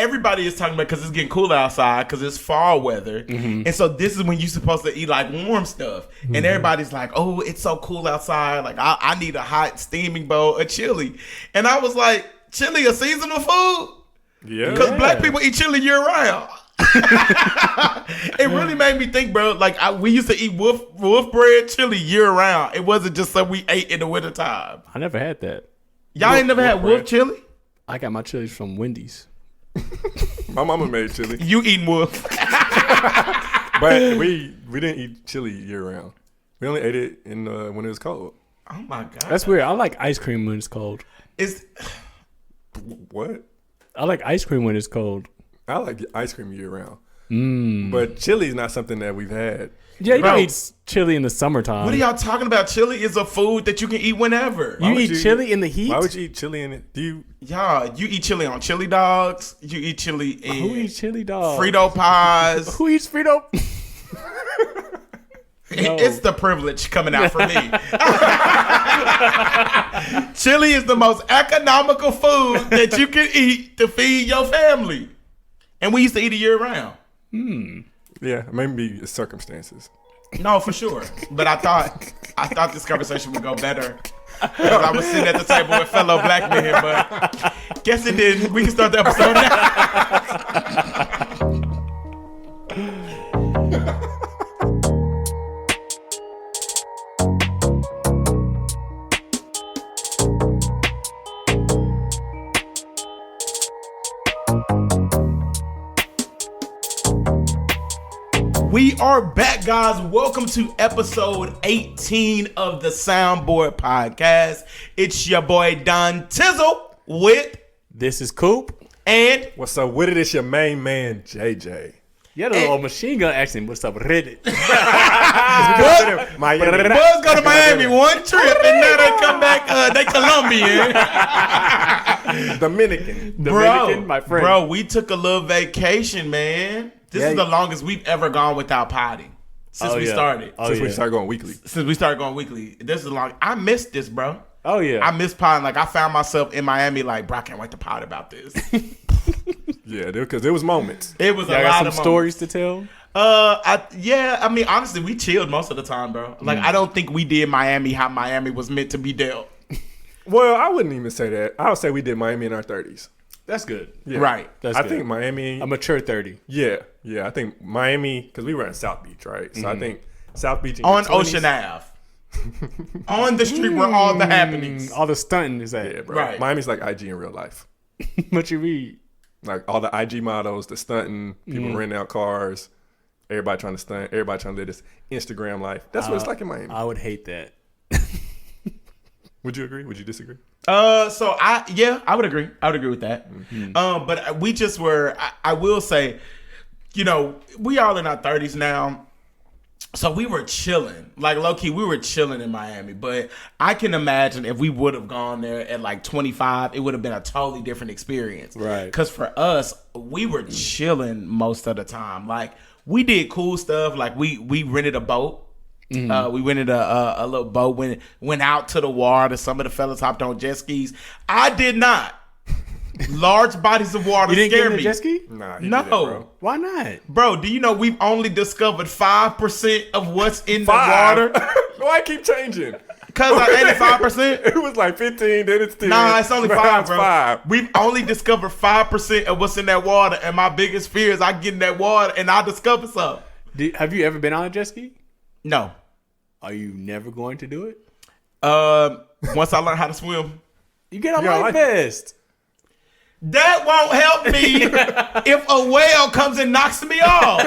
everybody is talking about because it's getting cooler outside because it's fall weather. And so this is when you're supposed to eat like warm stuff. And everybody's like, oh, it's so cool outside. Like, I need a hot steaming bowl of chili. And I was like, chili a seasonal food? Yeah. Because black people eat chili year round. It really made me think, bro. Like we used to eat wolf bread chili year round. It wasn't just something we ate in the wintertime. I never had that. Y'all ain't never had wolf chili? I got my chilies from Wendy's. My mama made chili. You eating wolf? But we didn't eat chili year round. We only ate it in when it was cold. Oh my god, That's weird. I like ice cream when it's cold. It's What? I like ice cream when it's cold. I like ice cream year round. But chili is not something that we've had. Yeah, you Bro. don't eat chili in the summertime. what are y'all talking about? Chili is a food that you can eat whenever. You would eat you- chili in the heat? Why would you eat chili in it? Do you? Y'all, you eat chili on chili dogs. You eat chili in Who eats chili dog? Frito pies. Who eats Frito? No. It's the privilege coming out for me. Chili is the most economical food that you can eat to feed your family. And we used to eat it year round. Yeah, maybe it's circumstances. No, for sure. But I thought this conversation would go better. Because I was sitting at the table with fellow black men, but guess it didn't. We can start the episode now. We are back, guys. Welcome to episode 18 of the Soundboard Podcast. It's your boy Don Tizzle with This is Coop. and What's up with it? It's your main man, JJ. You had a little machine gun accent. What's up, Reddit? Miami. Buzz go to Miami one trip and now they come back. They Colombian. Dominican. Dominican, my friend. Bro, we took a little vacation, man. This is the longest we've ever gone without potty since we started. Since we started going weekly. Since we started going weekly, this is long. I missed this, bro. Oh, yeah. I miss potting. Like I found myself in Miami, like, bro, I can't wait to pot about this. Yeah, because there was moments. It was I a got lot some of stories to tell. I mean, honestly, we chilled most of the time, bro. Like, I don't think we did Miami how Miami was meant to be dealt. Well, I wouldn't even say that. I would say we did Miami in our 30s. That's good. Yeah. Right. That's I good. think Miami. A mature 30. Yeah. I think Miami, because we were in South Beach, right? So I think South Beach in On your 20s, Ocean Ave. On the street where all the happenings. All the stunting is at. Yeah, bro. Right. Miami's like IG in real life. What you read? Like all the IG models, the stunting, people renting out cars, everybody trying to stunt, everybody trying to live this Instagram life. That's what it's like in Miami. I would hate that. Would you agree? Would you disagree? I would agree. I would agree with that. But we just were, I will say, you know, we all in our 30s now. So we were chilling, like low key, we were chilling in Miami. But I can imagine if we would have gone there at like 25, it would have been a totally different experience. Right. Because for us, we were chilling most of the time. Like we did cool stuff. Like we rented a boat. We rented a little boat. Went out to the water. Some of the fellas hopped on jet skis. I did not. Large bodies of water You didn't get scare in a me. jet ski? Nah, you No. did that, bro. Why not? Bro, do you know we've only discovered 5% of what's in the 5. water? Why keep changing? Because I 85%? It was like 15, then it's 10. Nah, it's only Now 5, it's bro. 5. We've only discovered 5% of what's in that water, and my biggest fear is I get in that water and I discover something. Have you ever been on a jet ski? No. Are you never going to do it? Once I learn how to swim. You get a Yeah, I life like- vest. That won't help me if a whale comes and knocks me off.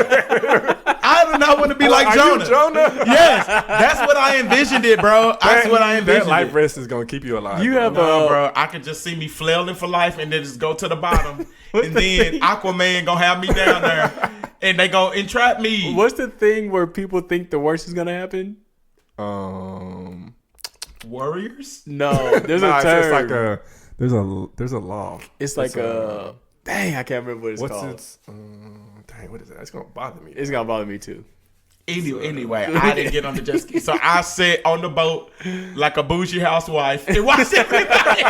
I do not want to be like Are Jonah. you Jonah? Yes, that's what I envisioned it, bro. That's what I envisioned That life it. vest is going to keep you alive. You bro. have No, bro, I could just see me flailing for life and then just go to the bottom. And then Aquaman gonna have me down there and they gonna entrap me. What's the thing where people think the worst is gonna happen? Warriors? No, there's Nah, a it's term. just like there's a law. It's like a dang, I can't remember what it's What's called. its? Dang, what is that? It's gonna bother me. It's gonna bother me too. Anyway, I didn't get on the jet ski, so I sat on the boat like a bougie housewife and watched everybody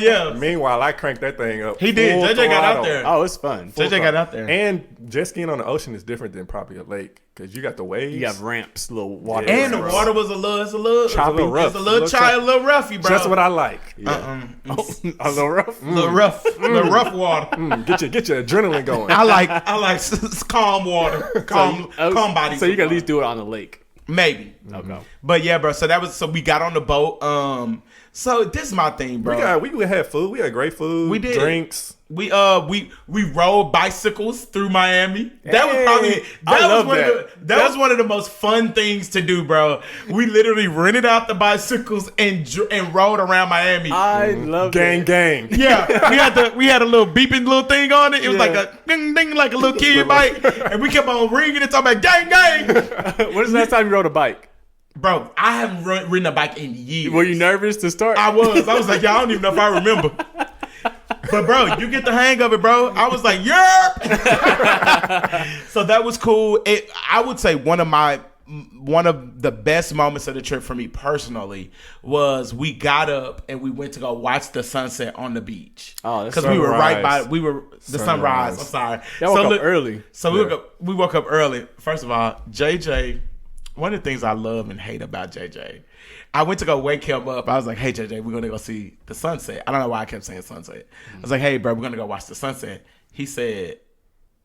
else. Meanwhile, I cranked that thing up. He did. full JJ got out throttle. there. Oh, it's fun. JJ got out there. And jet skiing on the ocean is different than probably a lake because you got the waves. You got ramps, little water. And the ramps. water was a little Choppy. rough. It's a little roughy, bro. Just what I like. A little rough. little rough water. Get your adrenaline going. I like calm water, calm body. So you can at least do it on the lake. maybe. Okay. But yeah, bro. So we got on the boat. So this is my thing, bro. We had food. We had great food. We did. Drinks. We rode bicycles through Miami. That was Hey, probably I love that was one of the most fun things to do, bro. We literally rented out the bicycles and rode around Miami. I love Gang, gang. Yeah, we had a little beeping little thing on it. It was Yeah. like a ding ding, like a little kid bike, and we kept on ringing and talking about gang gang. When is the last time you rode a bike? Bro, I haven't ridden a bike in years. Were you nervous to start? I was like, yeah, I don't even know if I remember. But bro, you get the hang of it, bro. I was like, yerp. So that was cool. I would say one of the best moments of the trip for me personally was we got up and we went to go watch the sunset on the beach. Oh, that's because we were right by sunrise. the sunrise. I'm sorry. Y'all woke up early. So we woke up early. First of all, JJ. One of the things I love and hate about JJ, I went to go wake him up. I was like, hey, JJ, we're going to go see the sunset. I don't know why I kept saying sunset. I was like, hey, bro, we're going to go watch the sunset. He said,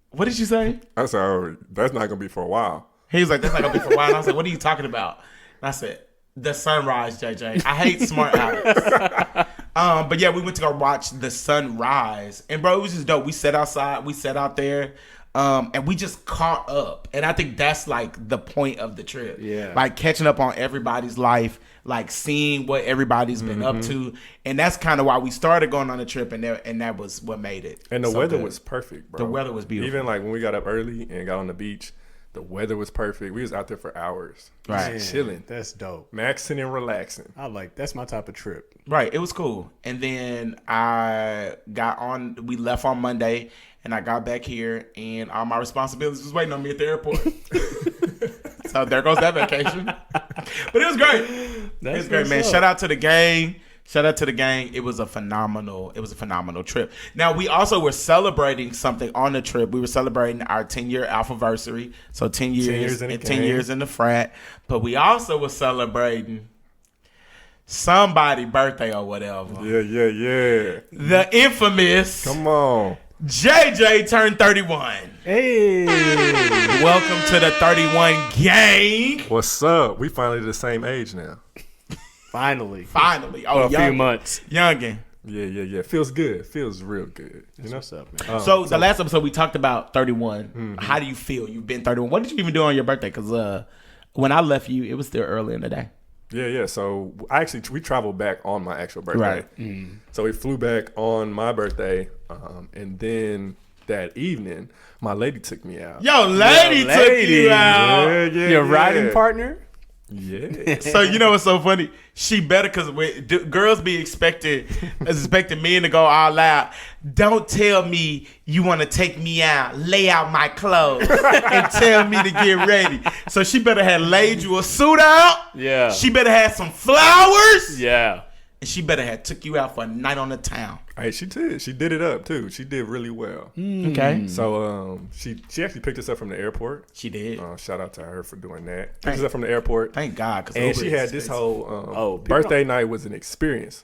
what did you say? I said, oh, that's not gonna be for a while. He was like, that's not going to be for a while. And I was like, what are you talking about? And I said, the sunrise, JJ. I hate smart Alex. But yeah, we went to go watch the sunrise. And bro, it was just dope. We sat outside. We sat out there. And we just caught up. And I think that's like the point of the trip. Yeah. Like catching up on everybody's life, like seeing what everybody's been up to. And that's kind of why we started going on the trip, and that was what made it. And the so weather good. was perfect, bro. The weather was beautiful. Even like when we got up early and got on the beach, the weather was perfect. We was out there for hours. Right. Just chilling. That's dope. Maxing and relaxing. That's my type of trip. Right. It was cool. And then we left on Monday, and I got back here, and all my responsibilities was waiting on me at the airport. So there goes that vacation. But it was great. It was great, man. Shout out to the gang. It was a phenomenal trip. Now, we also were celebrating something on the trip. We were celebrating our 10-year alphaversary. So 10 years in the and 10 gang. years in the frat. But we also were celebrating somebody's birthday or whatever. Yeah. The infamous Come on. JJ turned 31. Hey. Welcome to the 31 gang. What's up? We finally the same age now. Finally. Finally. For a few youngin'. months. Youngin'. Yeah. Feels good. Feels real good. You know? What's up, man? So the last episode we talked about 31. How do you feel? You've been 31. What did you even do on your birthday? Because when I left you, it was still early in the day. Yeah. So we traveled back on my actual birthday. Right. So we flew back on my birthday, and then that evening, my lady took me out. Yo, lady took lady. you out. Yeah. Your riding partner? Yeah. So you know what's so funny? She better, because girls be expecting men to go all out. Don't tell me you want to take me out, lay out my clothes, and tell me to get ready. So she better have laid you a suit out. Yeah. She better have some flowers. Yeah. And she better have took you out for a night on the town. Hey, she did. She did it up too. She did really well. Okay. So she actually picked us up from the airport. She did. Shout out to her for doing that. Picked us up from the airport. Thank God. And she had this whole people birthday night was an experience.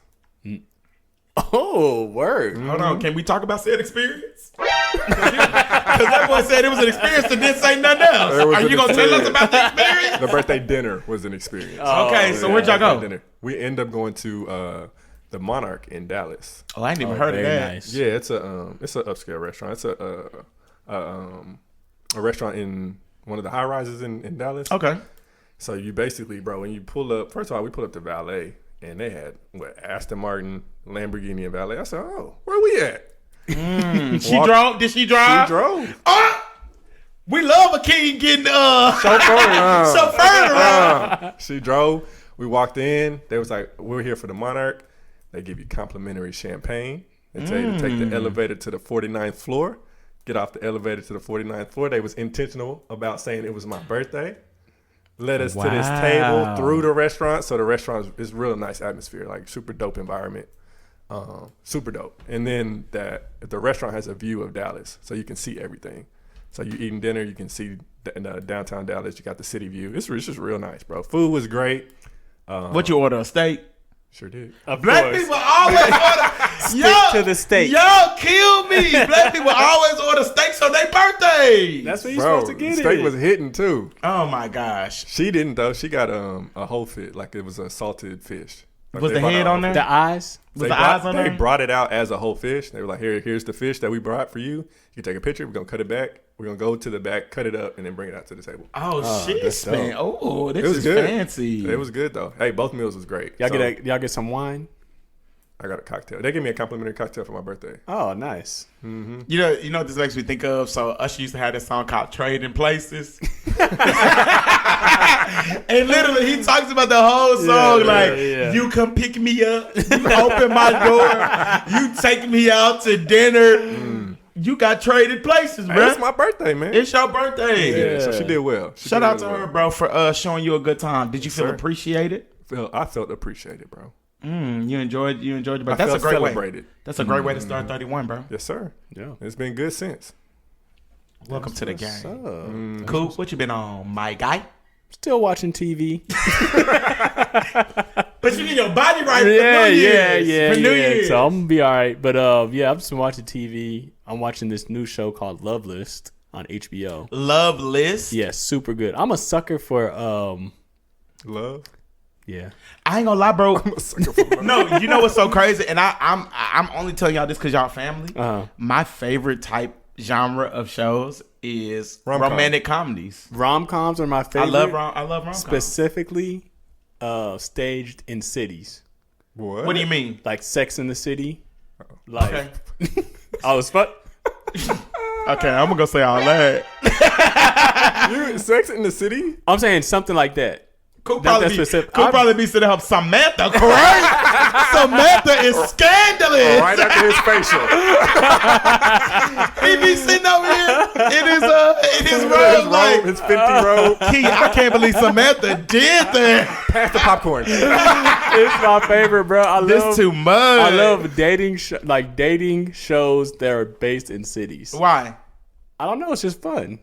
Oh, word. Hold on. Can we talk about said experience? Because that boy said it was an experience and didn't say nothing else. There was Are an you going to tell us experience. about the experience? The birthday dinner was an experience. Okay, so where'd y'all Birthday go? dinner. We end up going to the Monarch in Dallas. Oh, I ain't even heard of Very that. nice. Yeah, it's an upscale restaurant. It's a restaurant in one of the high rises in Dallas. Okay. So you basically, bro, when you pull up, first of all, we pulled up to Valet, and they had Aston Martin, Lamborghini, and Valet. I said, oh, where we at? She drove? Did she drive? She drove. We love a king getting chauffeured around. She drove. We walked in. They was like, we're here for the Monarch. They give you complimentary champagne. They tell you to take the elevator to the 49th floor. get off the elevator to the 49th floor. They was intentional about saying it was my birthday. Led us to this table through the restaurant. So the restaurant is real nice atmosphere, like super dope environment. Super dope. And then the restaurant has a view of Dallas, so you can see everything. So you eating dinner, you can see downtown Dallas. You got the city view. It's just real nice, bro. Food was great. What you order? A steak? Sure did. Of Black course. people always order. Stick to the steak. Y'all kill me. Black people always order steaks on their birthday. That's what you're Bro, supposed to get steak it. was hitting too. Oh my gosh. She didn't though. She got a whole fish, like it was a salted fish. Like Was they the brought head out on there? The eyes. Was They the brought, eyes on they there? brought it out as a whole fish. They were like, here's the fish that we brought for you. You take a picture. We're gonna cut it back. We're gonna go to the back, cut it up, and then bring it out to the table. Oh shit, that's man. Oh, this It was is good. fancy. It was good though. Hey, both meals was great. Y'all So, get some wine. I got a cocktail. They gave me a complimentary cocktail for my birthday. Oh, nice. You know what this makes me think of? So Usher used to have this song called Trading Places. And literally he talks about the whole song yeah. you come pick me up, you open my door, you take me out to dinner. You got traded places, Hey, bro. it's my birthday, man. It's your birthday. Yeah, so she did well. She Shout did out to really her, well. bro, for showing you a good time. Did you feel sir. appreciated? I felt appreciated, bro. You enjoyed your birthday. I That's a felt great way. celebrated. That's a great way to start 31, bro. Yes, sir. Yeah. It's been good since. Welcome to the game. So, Coop, what you been on, my guy? still watching TV. But you need your body right for New Year's. Yeah. For New Year's. So I'm gonna be all right. But yeah, I've just been watching TV. I'm watching this new show called Love List on HBO. Love List. Yeah, super good. I'm a sucker for Love. yeah. I ain't gonna lie, bro. I'm a sucker for love. No, you know what's so crazy? And I'm only telling y'all this because y'all family. My favorite type genre of shows is Rom-com. romantic comedies. Rom-coms are my I favorite. love rom-com. Specifically staged in cities. What? What do you mean? Like Sex in the City. Like Okay. I was fun. Okay, I'm gonna go say all that. You Sex in the City? I'm saying something like that. Could That's probably, specific. could probably be sitting up Samantha, correct? Samantha is scandalous. Right after his facial. He be sitting over here in his robe like, His 50 robe. Key, I can't believe Samantha did that. Pass the popcorn. It's my favorite, bro. I love This too much. I love dating shows that are based in cities. Why? I don't know. It's just fun.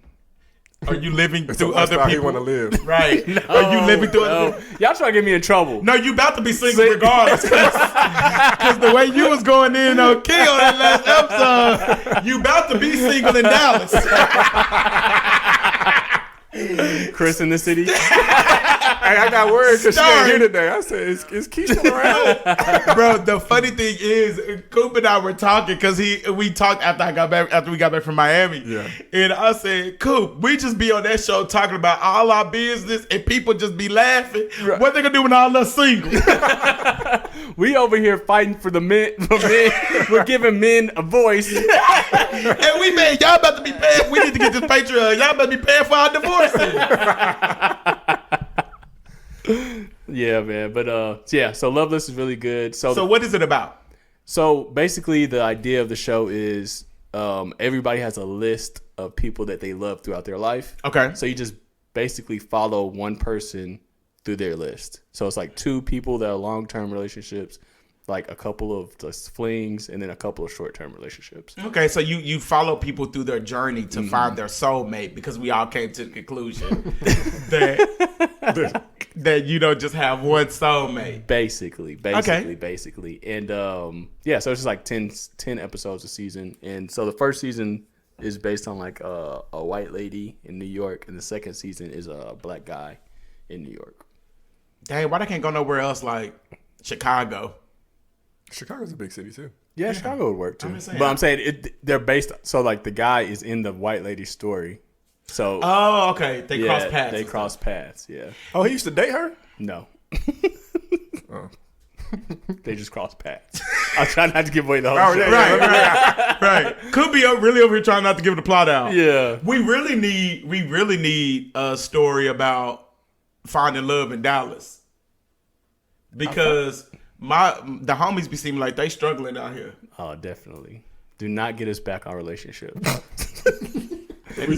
Are you living It's through a other lifestyle he people? want to live. Right. Are you living through other people? Y'all trying to get me in trouble. No, you about to be single regardless. Because the way you was going in on Key on that last episode, you about to be single in Dallas. Chris in the City. Hey, I got word because she ain't Starring- here today. I said, is Keisha around? Bro, the funny thing is, Coop and I were talking because we talked after we got back from Miami. Yeah. And I said, Coop, we just be on that show talking about all our business and people just be laughing. What they gonna do when all us single? We over here fighting for the men. We're giving men a voice. And we man, y'all about to be paying. We need to get this Patreon. Y'all about to be paying for our divorces. Yeah, man. But yeah. So Loveless is really good. So what is it about? So basically, the idea of the show is everybody has a list of people that they love throughout their life. Okay. So you just basically follow one person through their list. So it's like two people that are long-term relationships, like a couple of just flings, and then a couple of short-term relationships. Okay, so you follow people through their journey to find their soulmate because we all came to the conclusion that you don't just have one soulmate. Basically. And yeah, so it's just like 10 episodes a season. And so the first season is based on like a white lady in New York, and the second season is a black guy in New York. Dang, why they can't go nowhere else like Chicago? Chicago's a big city, too. Yeah, Chicago would work too. I'm just saying. But I'm saying they're based. So like the guy is in the white lady's story. So Oh, okay. They yeah, cross paths. They cross paths. Yeah. Oh, he used to date her? No. Oh. They just cross paths. I'll try not to give away the whole Oh, show. yeah. Right. Could be really over here trying not to give the plot out. Yeah. We really need a story about finding love in Dallas. Because the homies be seeming like they struggling out here. Oh, definitely. Do not get us back on relationship.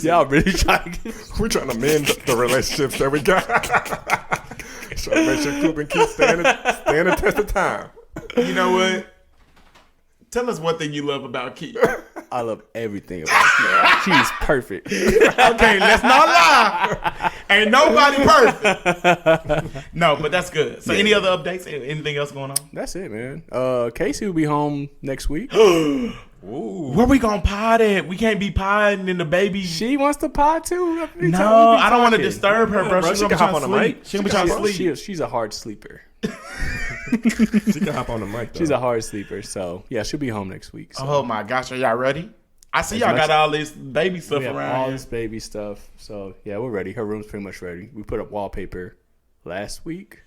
Y'all really trying to get We're trying to mend the relationships that we got. Trying to make sure Coop keep stand the test of time. You know what? Tell us one thing you love about Key. I love everything about her. She's perfect. Okay, let's not lie. Ain't nobody perfect. No, but that's good. So, any other updates? Anything else going on? That's it, man. Casey will be home next week. Where we gonna pod at? We can't be podding in the baby. She wants to pod too. No, I don't want to disturb her, bro. bro, She's she gonna can be hop trying on to the sleep. mic. She's gonna be trying to sleep. She's a hard sleeper. She can hop on the mic, though. She's a hard sleeper. So, yeah, she'll be home next week. So. Oh my gosh, are y'all ready? I see y'all got all this baby stuff We have around all here. this baby stuff. So, yeah, we're ready. Her room's pretty much ready. We put up wallpaper last week.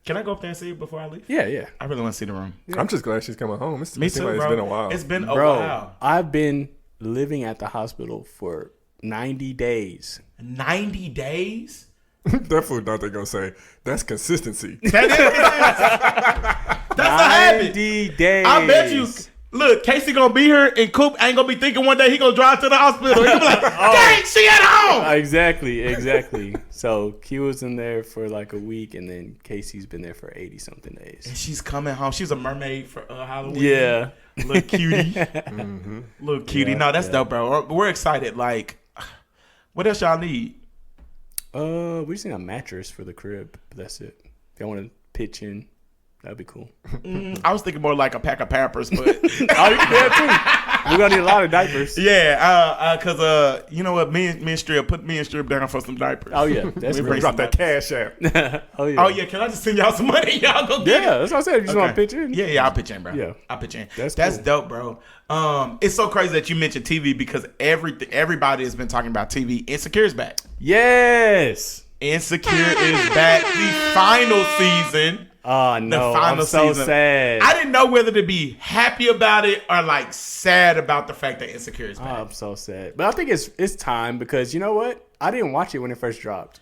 Can I go up there and see it before I leave? Yeah. I really want to see the room. I'm just glad she's coming home. Me It seems too, like bro. it's been a while. It's been a Bro, while. I've been living at the hospital for 90 days. 90 days? That fool thought they gonna say that's consistency. That is That's a habit. 90 days. I bet you. Look, Casey gonna be here, and Coop ain't gonna be thinking one day he gonna drive to the hospital. He gonna be like, "Dang, she at home." Exactly. So Q was in there for like a week, and then Casey's been there for 80 something days. And she's coming home. She's a mermaid for Halloween. Yeah. Little cutie. Little cutie. Yeah, No, that's yeah. dope, bro. We're excited. Like, what else y'all need? We just need a mattress for the crib. But that's it. If y'all want to pitch in, that'd be cool. I was thinking more like a pack of Pampers, but Oh, you can do that too. We're gonna need a lot of diapers. yeah, cause you know what, me and Strip put me and Strip down for some diapers. Oh yeah, that's We great. Drop that cash out. Oh yeah. Oh yeah, can I just send y'all some money? Y'all go get it. Yeah, that's what I said. You just want to Okay. pitch in? Yeah, I'll pitch in, bro. Yeah. I'll pitch in. That's That's cool. dope, bro. It's so crazy that you mentioned TV because everybody has been talking about TV. Insecure is back. Yes. Insecure is back. The final season. Oh no, The final I'm so season. sad. I didn't know whether to be happy about it or like sad about the fact that Insecure is back. I'm so sad. But I think it's time because you know what? I didn't watch it when it first dropped.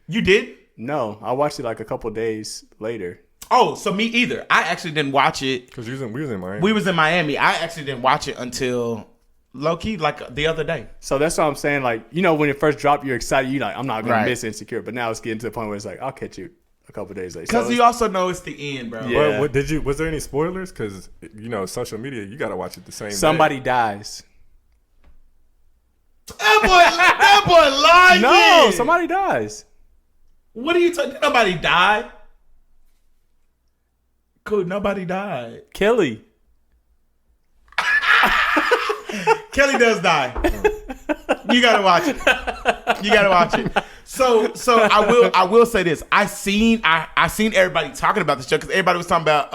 You did? No, I watched it like a couple days later. Oh, so me either. I actually didn't watch it. Because we was in Miami. We was in Miami. I actually didn't watch it until low key, like the other day. So that's what I'm saying. Like, you know, when it first dropped, you're excited. You're like, I'm not gonna Right. miss Insecure. But now it's getting to the point where it's like, I'll catch you a couple days later. Because So you also know it's the end, bro. Yeah. What was there any spoilers? Because you know, social media, you gotta watch it the same somebody day. dies. That boy lied. No, somebody dies. What are you talking? Nobody died. Cool. Nobody died. Kelly. Kelly does die. You gotta watch it. You gotta watch it. So I will say this. I seen everybody talking about the show because everybody was talking about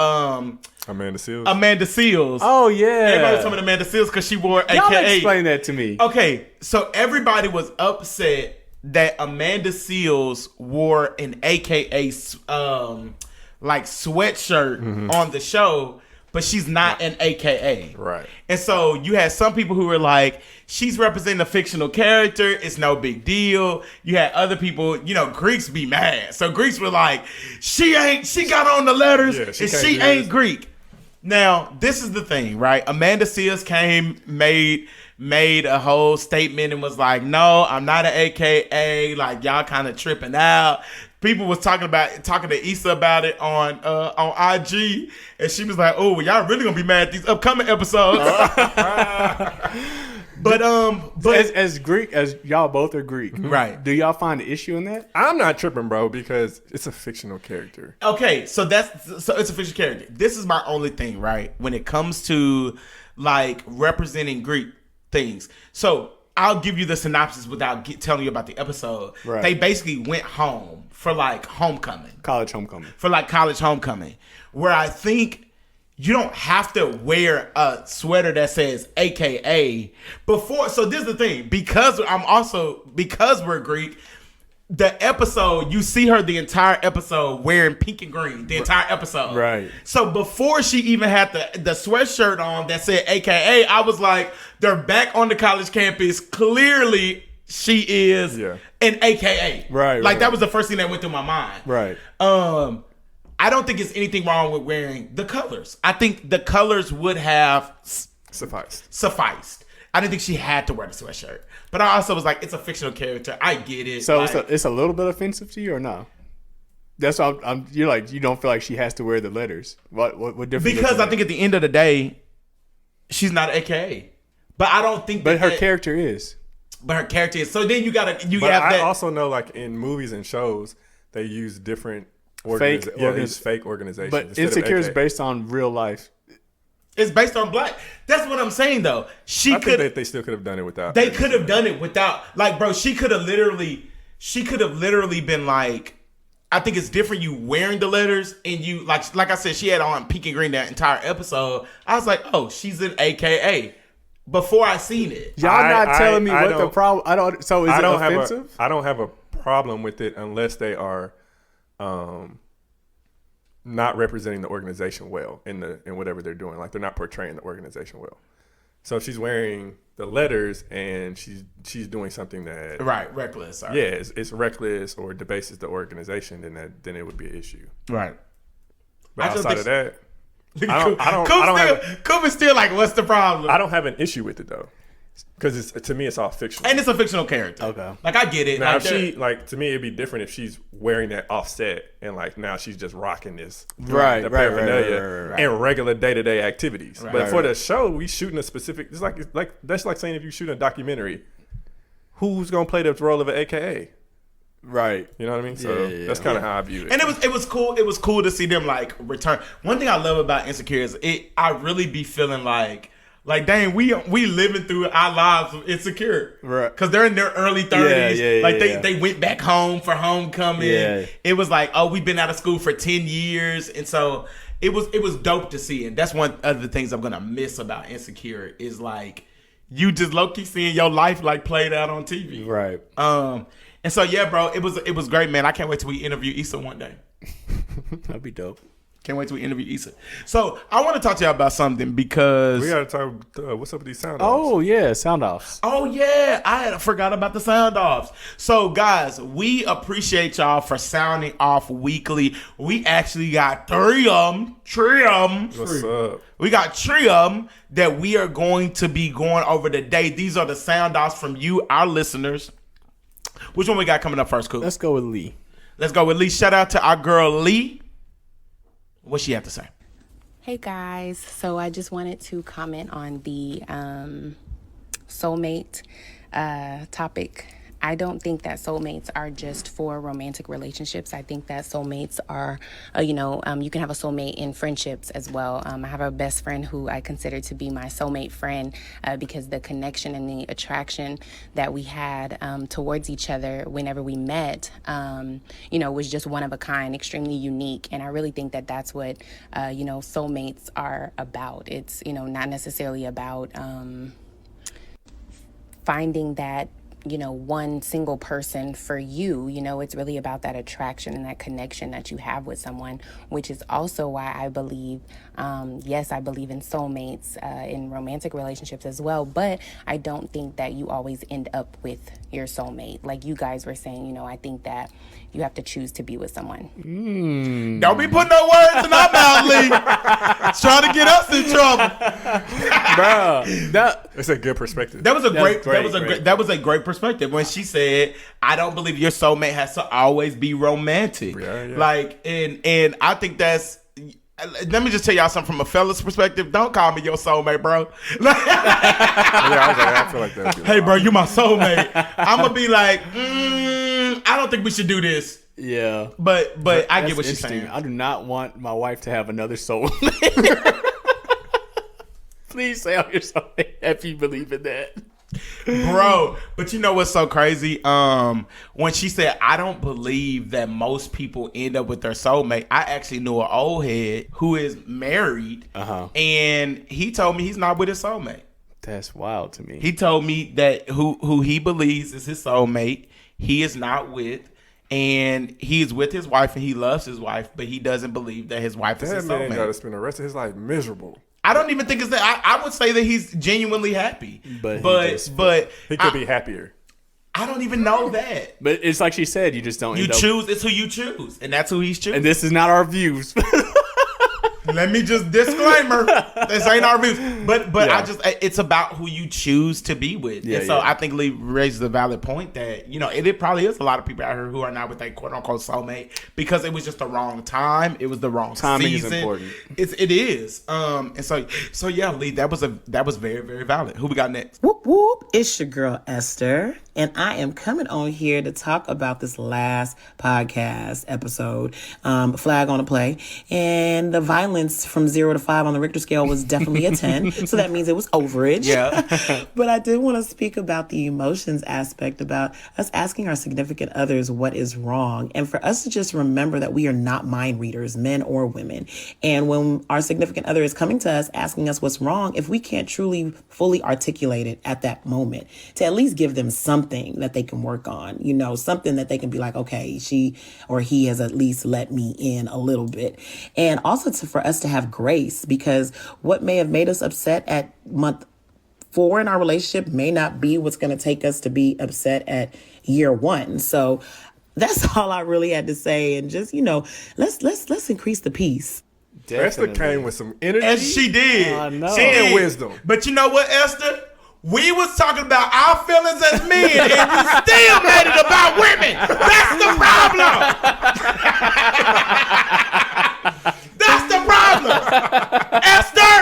Amanda Seals. Amanda Seals. Oh yeah. Everybody was talking about Amanda Seals because she wore Y'all AKA. explain that to me. Okay, so everybody was upset that Amanda Seals wore an AKA like sweatshirt on the show, but she's not an AKA. Right. And so you had some people who were like, she's representing a fictional character. It's no big deal. You had other people, you know, Greeks be mad. So Greeks were like, she got on the letters Yeah, and she she can't do ain't this. Greek. Now, this is the thing, right? Amanda Seals made a whole statement and was like, no, I'm not an AKA. Like, y'all kind of tripping out. People was talking to Issa about it on IG, and she was like, "Oh, well, y'all really gonna be mad at these upcoming episodes." but As Greek as y'all both are Greek, Right. Do y'all find an issue in that? I'm not tripping, bro, because it's a fictional character. okay, so it's a fictional character. This is my only thing, right? When it comes to like representing Greek things, so I'll give you the synopsis without telling you about the episode. Right. They basically went home for like homecoming. College homecoming. For like college homecoming, where I think you don't have to wear a sweater that says AKA before. So this is the thing, because we're Greek, the episode, you see her the entire episode wearing pink and green, the entire episode. Right. So before she even had the sweatshirt on that said AKA, I was like, they're back on the college campus. Clearly she is Yeah. an AKA. Right, Like right. that was the first thing that went through my mind. Right. I don't think it's anything wrong with wearing the colors. I think the colors would have Sufficed. sufficed. I didn't think she had to wear the sweatshirt. But I also was like, it's a fictional character. I get it. So like, it's a little bit offensive to you or no? That's why you're like, you don't feel like she has to wear the letters. What difference? because I think at the end of the day, she's not an AKA. But I don't think. But her character is. But her character is. So then you But have I that. also know, like in movies and shows, they use different Fake fake organizations. But instead of Insecure is AKA. based on real life. It's based on black. That's what I'm saying though. I think Could. they still could have done it without. They could have done it without. Like, bro, she could have literally been like. I think it's different you wearing the letters and you like I said, she had on pink and green that entire episode. I was like, oh, she's an AKA. Before I seen it. Y'all not telling me what the problem. I don't. So is it offensive? I don't have a problem with it unless they are, not representing the organization well in whatever they're doing. Like they're not portraying the organization well. So if she's wearing the letters and she's doing something that Reckless. Sorry. yeah, it's reckless or debases the organization, then it would be an issue. Right. But I just outside of think- that, Coop's still like, what's the problem? I don't have an issue with it though, because to me it's all fictional. And it's a fictional character. Okay. Like I get it. Now, Like, if to me, it'd be different if she's wearing that offset and like now she's just rocking this Right, the right, paraphernalia right. in regular day-to-day activities. Right. But for the show, we shooting a specific. It's like that's like saying if you shoot a documentary, who's gonna play the role of an AKA? Right. You know what I mean? So Yeah. that's kind of how I view it. and it was cool. It was cool to see them like return. One thing I love about Insecure is I really be feeling like dang, we living through our lives of Insecure, Right. Because they're in their early 30s. Yeah, like yeah. they went back home for homecoming. Yeah. It was like, oh, we've been out of school for 10 years, and so it was dope to see. And that's one of the things I'm gonna miss about Insecure is like you just low key seeing your life like played out on TV, Right. And so yeah, bro, it was great, man. I can't wait till we interview Issa one day. That'd be dope. Can't wait till we interview Issa. So I want to talk to y'all about something because we gotta talk. What's up with these sound offs? Oh yeah, sound offs. oh yeah, I forgot about the sound offs. So guys, we appreciate y'all for sounding off weekly. We actually got three of them. What's up? We got three of them that we are going to be going over today. These are the sound offs from you, our listeners. Which one we got coming up first, Coop? Let's go with Lee. Let's go with Lee. Shout out to our girl Lee. What she have to say? Hey guys, so I just wanted to comment on the soulmate topic. I don't think that soulmates are just for romantic relationships. I think that soulmates are, you can have a soulmate in friendships as well. I have a best friend who I consider to be my soulmate friend because the connection and the attraction that we had towards each other whenever we met, was just one of a kind, extremely unique. And I really think that that's what, soulmates are about. It's, not necessarily about finding that one single person for you. It's really about that attraction and that connection that you have with someone, which is also why I believe, yes, I believe in soulmates in romantic relationships as well, but I don't think that you always end up with your soulmate. Like you guys were saying, I think that you have to choose to be with someone. Don't be putting no words in our mouth, Lee. Trying to get us in trouble. Bro, It's a good perspective. That was a great. great. That was a great perspective when she said, "I don't believe your soulmate has to always be romantic." Yeah. Like, and I think that's. Let me just tell y'all something from a fella's perspective. Don't call me your soulmate, bro. I feel like that. Hey, bro, you my soulmate. I'm gonna be like, I don't think we should do this. yeah. But I That's get what she's interesting. saying. I do not want my wife to have another soulmate. Please say I'm your soulmate if you believe in that. Bro, but you know what's so crazy? When she said, I don't believe that most people end up with their soulmate, I actually knew an old head who is married, and he told me he's not with his soulmate. That's wild to me. He told me that who he believes is his soulmate, he is not with, and he is with his wife and he loves his wife, but he doesn't believe that his wife is That his man got to soulmate. spend the rest of his life miserable. I don't even think it's that. I would say that he's genuinely happy, But He could be happier. I don't even know that. But it's like she said, you just don't You end up. choose. It's who you choose, and that's who he's choosing. And this is not our views. Let me just disclaimer: this ain't our reviews. But it's about who you choose to be with. Yeah, and so yeah. I think Lee raises a valid point that it probably is a lot of people out here who are not with a quote unquote soulmate because it was just the wrong time. It was the wrong Timing season. is important. It is. And so yeah, Lee, that was very, very valid. Who we got next? Whoop whoop, it's your girl Esther, and I am coming on here to talk about this last podcast episode, Flag on a Play, and the violence from 0 to 5 on the Richter scale was definitely a 10, so that means it was overage. Yeah. But I did want to speak about the emotions aspect, about us asking our significant others what is wrong, and for us to just remember that we are not mind readers, men or women, and when our significant other is coming to us asking us what's wrong, if we can't truly fully articulate it at that moment, to at least give them something that they can work on, something that they can be like, okay, she or he has at least let me in a little bit. And also for us to have grace, because what may have made us upset at month 4 in our relationship may not be what's going to take us to be upset at year 1. So that's all I really had to say. And just, let's increase the peace. Esther came with some energy And she did. know. She and did. wisdom. But you know what, Esther? We was talking about our feelings as men, and you still made it about women. That's the problem. That's the problem. Esther!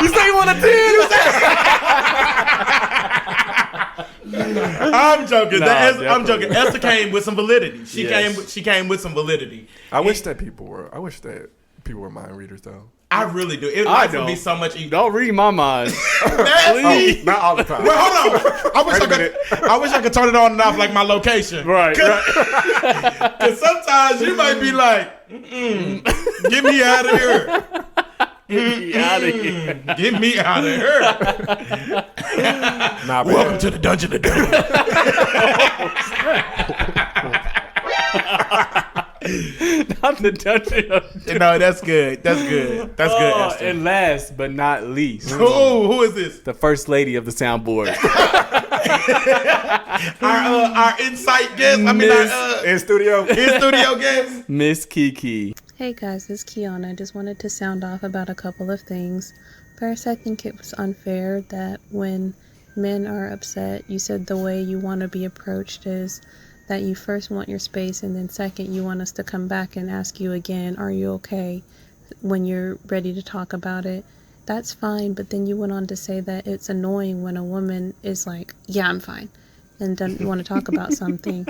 You say you want a 10? I'm joking. Nah, I'm joking. definitely. Esther came with some validity. She Yes. came with some validity. I wish that people were mind readers though. I really do. It I would don't. be so much easier. Don't read my mind. Nasty. Not all the time. Well, hold on. I wish I could turn it on and off like my location. Right. Because sometimes you might be like, get me out of here. Get out of here. Get me out of here. Nah, Welcome to the Dungeon of Doom. Not the Dungeon of No, that's good. That's good. That's good, Esther. And last but not least, Who is this? the first lady of the soundboard. Our insight guest. I mean, our in studio. in-studio guest. Miss Kiki. Hey guys, it's Kiana. I just wanted to sound off about a couple of things. First, I think it was unfair that when men are upset, you said the way you want to be approached is that you first want your space, and then second, you want us to come back and ask you again, are you okay, when you're ready to talk about it. That's fine, but then you went on to say that it's annoying when a woman is like, yeah, I'm fine, and doesn't want to talk about something.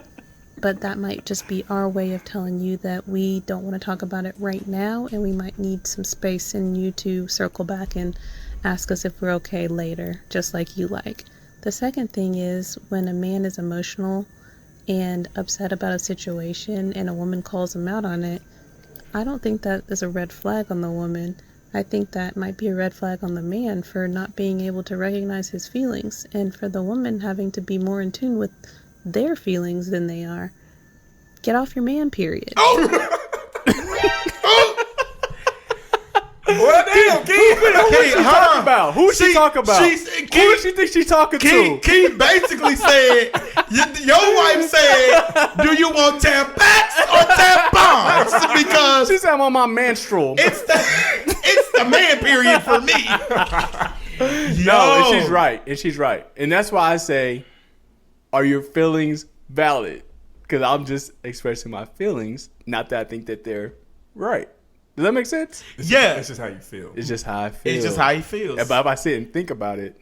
But that might just be our way of telling you that we don't want to talk about it right now, and we might need some space in you to circle back and ask us if we're okay later, just like you like. The second thing is when a man is emotional and upset about a situation and a woman calls him out on it, I don't think that is a red flag on the woman. I think that might be a red flag on the man for not being able to recognize his feelings, and for the woman having to be more in tune with their feelings than they are. Get off your man, period. Well, damn, Keith. Who is she talking about? Who is she talking about? Who Keith- does she think she's talking to? Keith basically said, your wife said, do you want Tampax or tampons? Because She said I'm on my menstrual. it's the man period for me. No, Yo. and she's right. And she's right. And that's why I say, are your feelings valid? Because I'm just expressing my feelings, not that I think that they're right. Does that make sense? Yeah. That's just how you feel. It's just how I feel. It's just how he feels. But if I sit and think about it,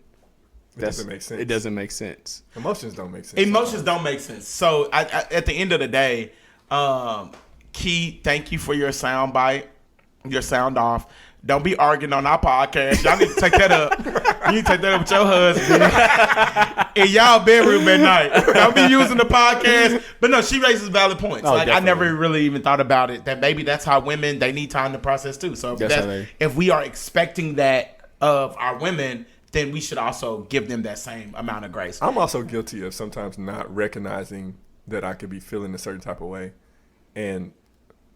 doesn't make sense. It doesn't make sense. Emotions don't make sense. Emotions don't make sense. So at the end of the day, Key, thank you for your sound bite, your sound off. Don't be arguing on our podcast. Y'all need to take that up. You need to take that up with your husband in y'all bedroom at night. Don't be using the podcast. But no, she raises valid points. Oh, like I definitely. never really even thought about it. That maybe that's how women, they need time to process too. So That's how they- if we are expecting that of our women, then we should also give them that same amount of grace. I'm also guilty of sometimes not recognizing that I could be feeling a certain type of way, and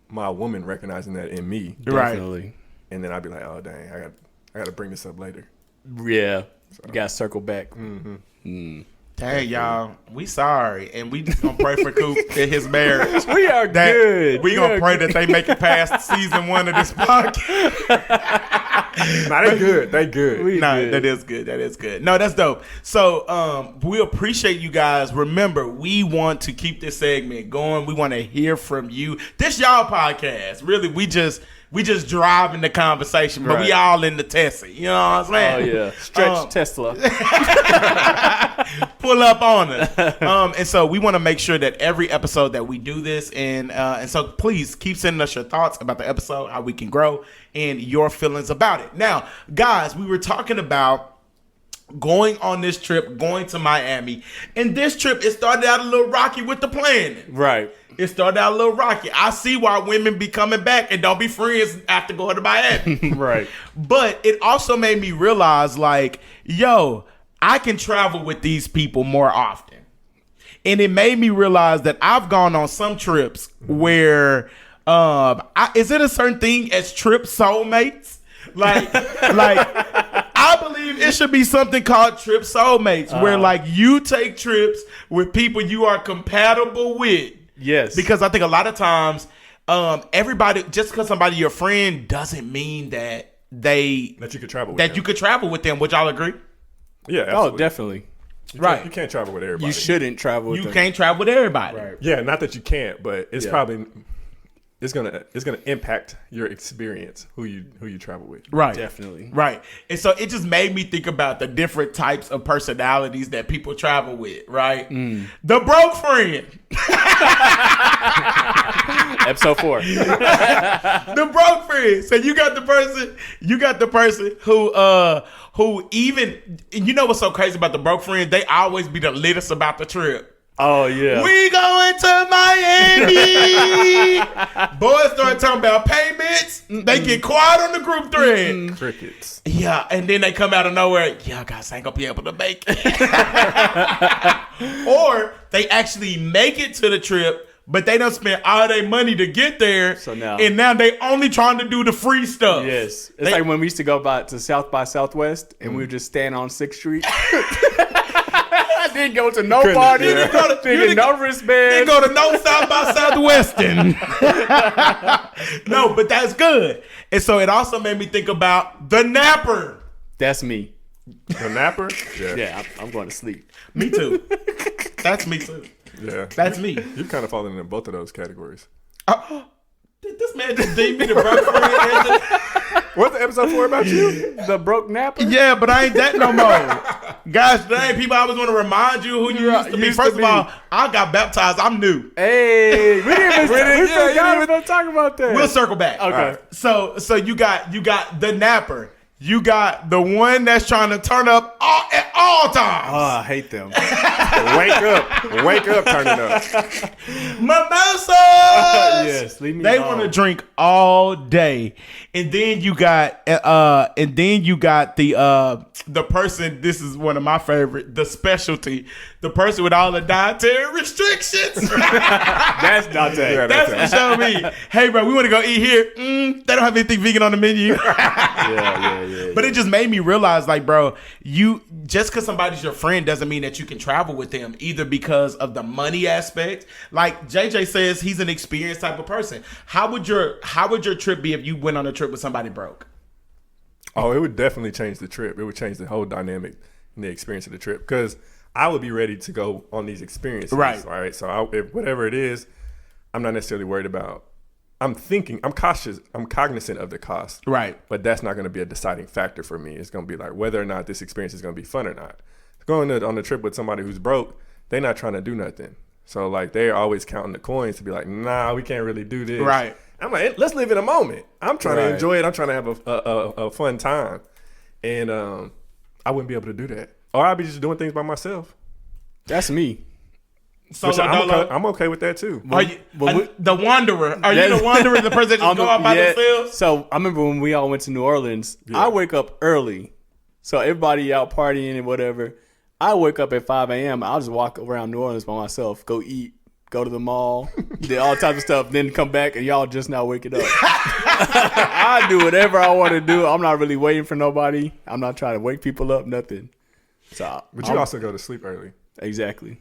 my woman recognizing that in me, Right. Definitely. and then I'd be like, oh dang, I got to bring this up later. Yeah. You got to circle back. Dang, y'all, we sorry, and we just gonna pray for Coop and his marriage. We are good. We gonna pray that they make it past season 1 of this podcast. Nah, they good. They good. No, that is good. That is good. No, that's dope. So, we appreciate you guys. Remember, we want to keep this segment going. We want to hear from you. This y'all podcast. Really, we just driving the conversation, but we all in the Tessie. You know what I'm saying? Oh yeah, stretch Tesla. Pull up on us. And so we want to make sure that every episode that we do this, and so please keep sending us your thoughts about the episode, how we can grow, and your feelings about it. Now, guys, we were talking about going on this trip, going to Miami, and this trip, it started out a little rocky with the planning. Right. It started out a little rocky. I see why women be coming back and don't be friends after going to Miami. Right. But it also made me realize, like, yo, I can travel with these people more often. And it made me realize that I've gone on some trips where, is it a certain thing as trip soulmates? Like, I believe it should be something called trip soulmates, where like you take trips with people you are compatible with. Yes. Because I think a lot of times, everybody, just because somebody your friend doesn't mean that you could travel with them. you could travel with them. Would y'all agree? Yeah, absolutely. Oh, definitely. You can't travel with everybody. You shouldn't travel with You them. can't travel with everybody. Right. Yeah, not that you can't, but it's probably it's gonna impact your experience who you travel with. Right. Definitely. Right. And so it just made me think about the different types of personalities that people travel with, right? The broke friend. Episode 4. The broke friend. So you got the person who even, you know what's so crazy about the broke friend? They always be the littest about the trip. Oh yeah. We going to Miami. Boys start talking about payments. They get quiet on the group thread. Crickets. Yeah, and then they come out of nowhere. Yeah, guys, I ain't gonna be able to make it. Or they actually make it to the trip, but they don't spend all their money to get there. So now they only trying to do the free stuff. Yes. It's like when we used to go to South by Southwest and we would just stand on 6th Street. I didn't go to no party. You didn't go to- Didn't get no wristband. They go to no South by Southwestern. No, but that's good. And so it also made me think about the napper. That's me. The napper? Yeah. Yeah, I'm going to sleep. Me too. That's me too. Yeah. That's me. You kind of falling in both of those categories. This man just deemed me the broke friend. What's the episode 4 about you? The broke napper? Yeah, but I ain't that no more. Gosh dang, people always want to remind you who you used to be. First of all, I got baptized. I'm new. Hey, we didn't even talk about that. We'll circle back. Okay. So you got the napper. You got the one that's trying to turn up at all times. Oh, I hate them. Wake up, turn it up. Mimosas. Yes, leave me They alone. want to drink all day, and then you got the person. This is one of my favorite. The specialty, the person with all the dietary restrictions. That's Dante. Yeah, That's what show me. Hey, bro, we want to go eat here. They don't have anything vegan on the menu. Yeah. But it just made me realize, like, bro, you just because somebody's your friend doesn't mean that you can travel with them, either because of the money aspect. Like JJ says, he's an experienced type of person. How would your trip be if you went on a trip with somebody broke? Oh, it would definitely change the trip. It would change the whole dynamic and the experience of the trip, because I would be ready to go on these experiences. Right. So if whatever it is, I'm not necessarily worried about. I'm cautious. I'm cognizant of the cost. Right. But that's not going to be a deciding factor for me. It's going to be like whether or not this experience is going to be fun or not. Going on the trip with somebody who's broke, they're not trying to do nothing. So like they're always counting the coins to be like, nah, we can't really do this. Right. I'm like, let's live in a moment. I'm trying to enjoy it. I'm trying to have a fun time. And I wouldn't be able to do that. Or I'd be just doing things by myself. That's me. Which I'm okay with that too. Are you the wanderer? Are you the wanderer, the person that just go out by themselves? So I remember when we all went to New Orleans, I wake up early. So everybody out partying and whatever. I wake up at 5 a.m. I'll just walk around New Orleans by myself, go eat, go to the mall, do all types of stuff, then come back and y'all just now waking up. I do whatever I want to do. I'm not really waiting for nobody. I'm not trying to wake people up, nothing. So, But you also go to sleep early. Exactly.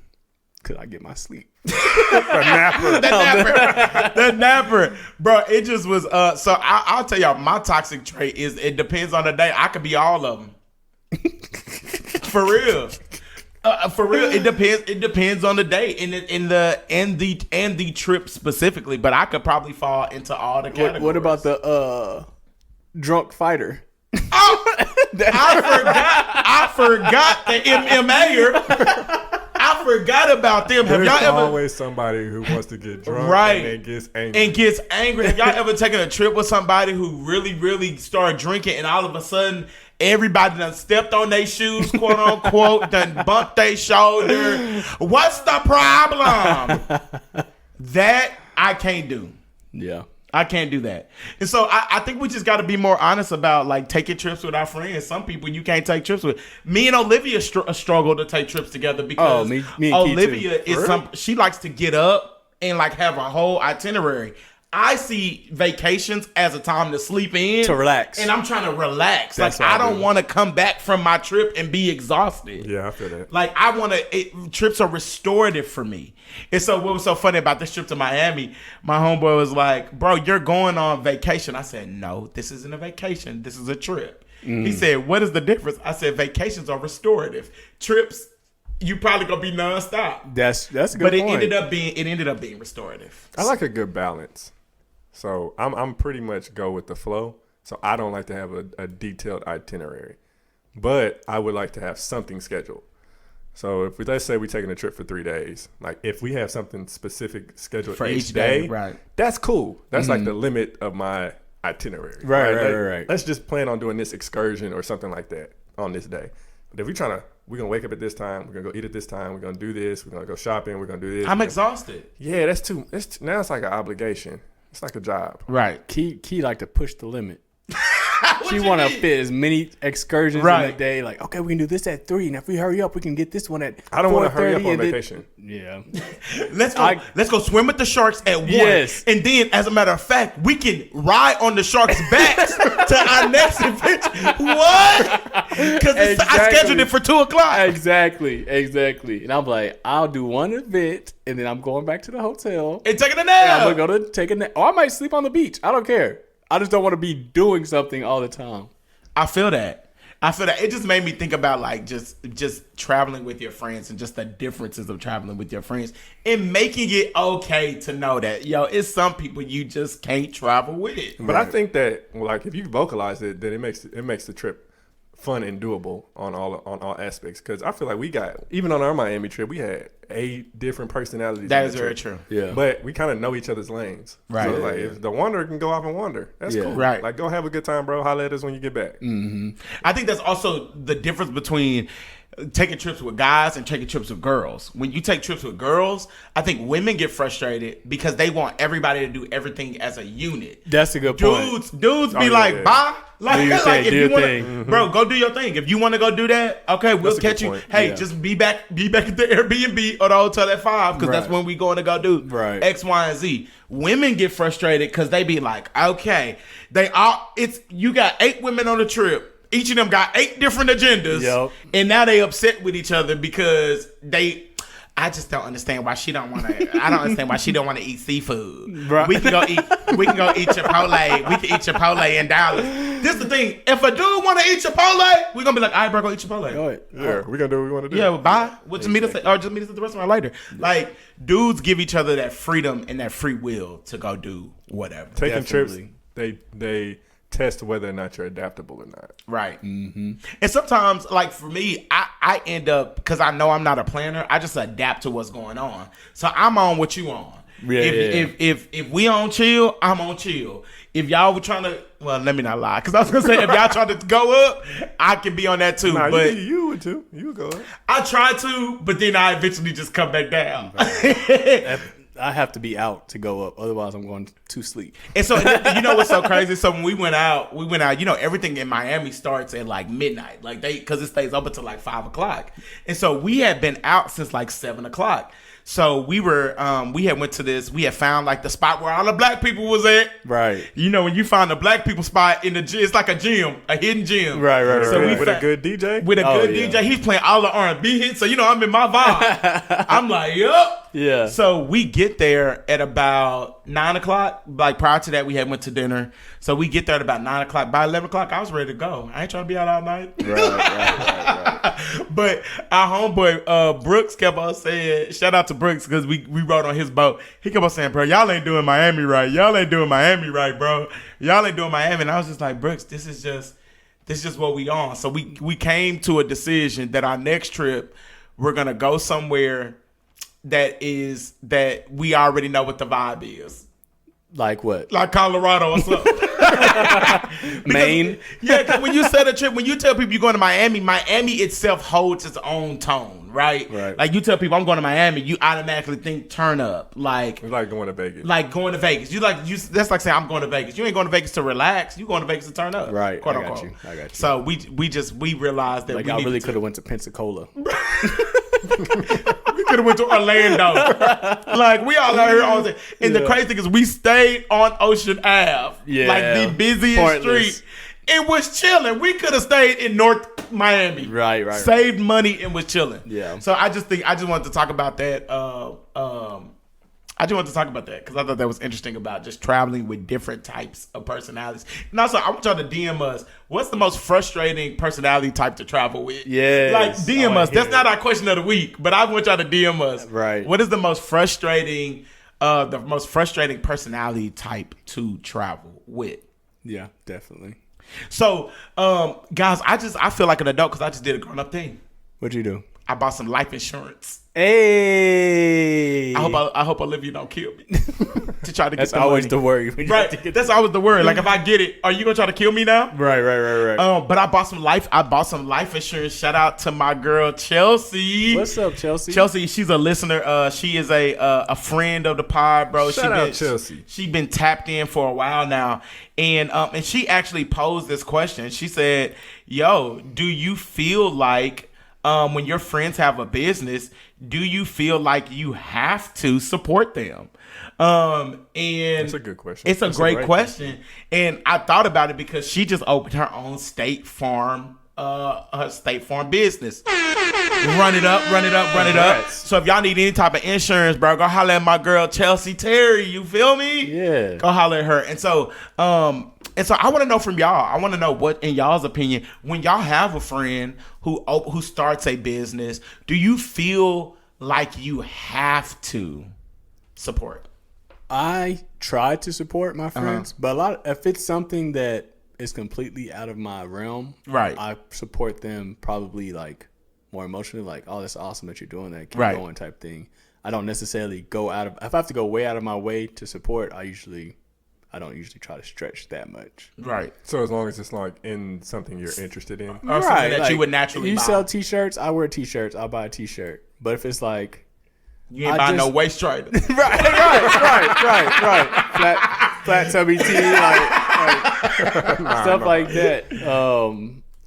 Cause I get my sleep. The napper, bro. It just was. So I'll tell y'all, my toxic trait is it depends on the day. I could be all of them. For real. For real, it depends. It depends on the day and the trip specifically. But I could probably fall into all the categories. What about the drunk fighter? Oh, I forgot the MMA'er. I forgot about them. Have There's y'all ever always somebody who wants to get drunk Right. and then gets angry. Have y'all ever taken a trip with somebody who really started drinking and all of a sudden everybody done stepped on their shoes, quote unquote, done bumped their shoulder? What's the problem? That I can't do. Yeah. I can't do that. And so I think we just got to be more honest about like taking trips with our friends. Some people you can't take trips with. Me and Olivia struggle to take trips together because me and Keith Olivia too. is she likes to get up and like have a whole itinerary. I see vacations as a time to sleep in, To relax. and I'm trying to relax. That's like what I I don't do. want to come back from my trip and be exhausted. Yeah, I feel that. Like I want to. Trips are restorative for me. And so what was so funny about this trip to Miami? My homeboy was like, "Bro, you're going on vacation." I said, "No, this isn't a vacation. This is a trip." He said, "What is the difference?" I said, "Vacations are restorative. Trips, you probably gonna be nonstop." That's a good But it point. ended up being restorative. I like a good balance. So I'm pretty much go with the flow. So I don't like to have a detailed itinerary, but I would like to have something scheduled. So if let's say we're taking a trip for 3 days, like if we have something specific scheduled For each each day, day, right. That's cool. That's like the limit of my itinerary. Right. Let's just plan on doing this excursion or something like that on this day. But if we're gonna wake up at this time, we're gonna go eat at this time, we're gonna do this, we're gonna go shopping, we're gonna do this. I'm exhausted. Yeah, that's too. Now it's like an obligation. It's like a job. Right. Key like to push the limit. She want to fit as many excursions in Right. a day. Like, okay, we can do this at 3, and if we hurry up, we can get this one at. I don't want to hurry up 4:30, on and then- vacation. Yeah. Let's go swim with the sharks at 1. Yes. And then, as a matter of fact, we can ride on the sharks' backs to our next adventure. What? Because I Exactly. scheduled it for 2:00. Exactly. And I'm like, I'll do one event, and then I'm going back to the hotel. And taking a And nap. I'm gonna go to take a nap. Or I might sleep on the beach. I don't care. I just don't want to be doing something all the time. I feel that. It just made me think about like just traveling with your friends and just the differences of traveling with your friends and making it okay to know that it's some people you just can't travel with. But I think that like if you vocalize it, then it makes the trip fun and doable on all aspects. Because I feel like we got, even on our Miami trip, we had 8 different personalities. That on is the very trip. true. Yeah. But we kind of know each other's lanes. Right. So Yeah, like if the wanderer can go off and wander, that's Yeah. cool. Right. Like go have a good time, bro. Holla at us when you get back. I think that's also the difference between taking trips with guys and taking trips with girls. When you take trips with girls, I think women get frustrated because they want everybody to do everything as a unit. That's a good point. Dudes be yeah, like, yeah. bye. Like, Do your like thing, if do you your want thing. to, bro, go do your thing. If you want to go do that, okay, we'll That's a good catch you. point. Hey, Yeah. just be back at the Airbnb or the hotel at 5 because that's Right. when we going to go do Right. X, Y, and Z. Women get frustrated because they be like, okay, you got 8 women on the trip. Each of them got 8 different agendas, Yep. and now they upset with each other because I just don't understand why she don't want to. I don't understand why she don't want to eat seafood. Right. We can go eat Chipotle. We can eat Chipotle in Dallas. This is the thing. If a dude want to eat Chipotle, we gonna be like, all right, bro, go eat Chipotle. Go ahead. Yeah, we're gonna do what we want to do. Yeah, well, bye. We'll just meet us at the restaurant later. Like, dudes give each other that freedom and that free will to go do whatever. Taking Definitely. trips, they test whether or not you're adaptable or not. Right. Mm-hmm. And sometimes, like for me, I end up, because I know I'm not a planner, I just adapt to what's going on. So I'm on what you on. Yeah, If we on chill, I'm on chill. If y'all were trying to, well, let me not lie, because I was gonna say if y'all trying to go up, I can be on that too. Nah, but you would too. You would go up. I try to, but then I eventually just come back down. I have to be out to go up. Otherwise, I'm going to sleep. And so, you know what's so crazy? So when we went out, you know, everything in Miami starts at like midnight. Like because it stays up until like 5 o'clock. And so we had been out since like 7 o'clock. So we had went to this. We had found like the spot where all the black people was at. Right. You know, when you find a black people spot in the gym, it's like a gym, a hidden gym. Right. So we with a good DJ. With a good DJ, he's playing all the R&B hits. So you know, I'm in my vibe. I'm like, yup. Yeah. So we get there at about 9 o'clock. Like prior to that, we had went to dinner. So we get there at about 9 o'clock. By 11 o'clock, I was ready to go. I ain't trying to be out all night. Right. But our homeboy Brooks kept on saying, shout out to Brooks because we rode on his boat. He kept on saying, bro, y'all ain't doing Miami right. Y'all ain't doing Miami right, bro. Y'all ain't doing Miami. And I was just like, Brooks, this is just what we on. So we came to a decision that our next trip, we're gonna go somewhere that we already know what the vibe is. Like what? Like Colorado or something. Maine? Yeah, 'cause when you set a trip, when you tell people you're going to Miami itself holds its own tone, right? Like you tell people I'm going to Miami, you automatically think turn up. Like It's like going to Vegas. Like going to Vegas. That's like saying I'm going to Vegas. You ain't going to Vegas to relax. You going to Vegas to turn up. Right. Quote I got unquote. you. So we realized that Like we I really needed could have went to Pensacola. We could have went to Orlando. Like we all out here all day. And the crazy thing is we stayed on Ocean Ave. Yeah. Like the busiest Pointless. street. It was chilling. We could have stayed in North Miami. Right. Saved money and was chilling. Yeah. So I just wanted to talk about that. I just wanted to talk about that because I thought that was interesting about just traveling with different types of personalities. And also, I want y'all to DM us. What's the most frustrating personality type to travel with? Yes. Like, DM us. That's not our question of the week, but I want y'all to DM us. Right. What is the most frustrating personality type to travel with? Yeah, definitely. So, guys, I feel like an adult because I just did a grown-up thing. What'd you do? I bought some life insurance. Hey. I hope Olivia don't kill me to try to get That's the always money. the worry. when you have to Right. get That's always the word. Like if I get it, are you gonna try to kill me now? Right. But I bought some life insurance. Shout out to my girl Chelsea. What's up, Chelsea? Chelsea, she's a listener. She is a friend of the pod, bro. Shout out Chelsea. She been tapped in for a while now, and she actually posed this question. She said, "Yo, do you feel like when your friends have a business, do you feel like you have to support them?" And That's a good question. It's a That's great question. And I thought about it because she just opened her own State Farm business. Run it up. Congrats. So if y'all need any type of insurance, bro, go holler at my girl Chelsea Terry. You feel me? Yeah. Go holler at her. And so I want to know from y'all. I want to know what, in y'all's opinion, when y'all have a friend who starts a business, do you feel like you have to support? I try to support my friends, but if it's something that is completely out of my realm, Right. I support them probably like more emotionally, like, oh, that's awesome that you're doing that, keep Right. going type thing. I don't necessarily if I have to go way out of my way to support, I don't usually try to stretch that much. Right. So as long as it's like in something you're interested in. Or something that you would naturally if you buy. sell t-shirts, I wear t-shirts, I'll buy a t-shirt. But if it's like You ain't buying no just- waist trainer. right. Flat tummy tee, stuff like that.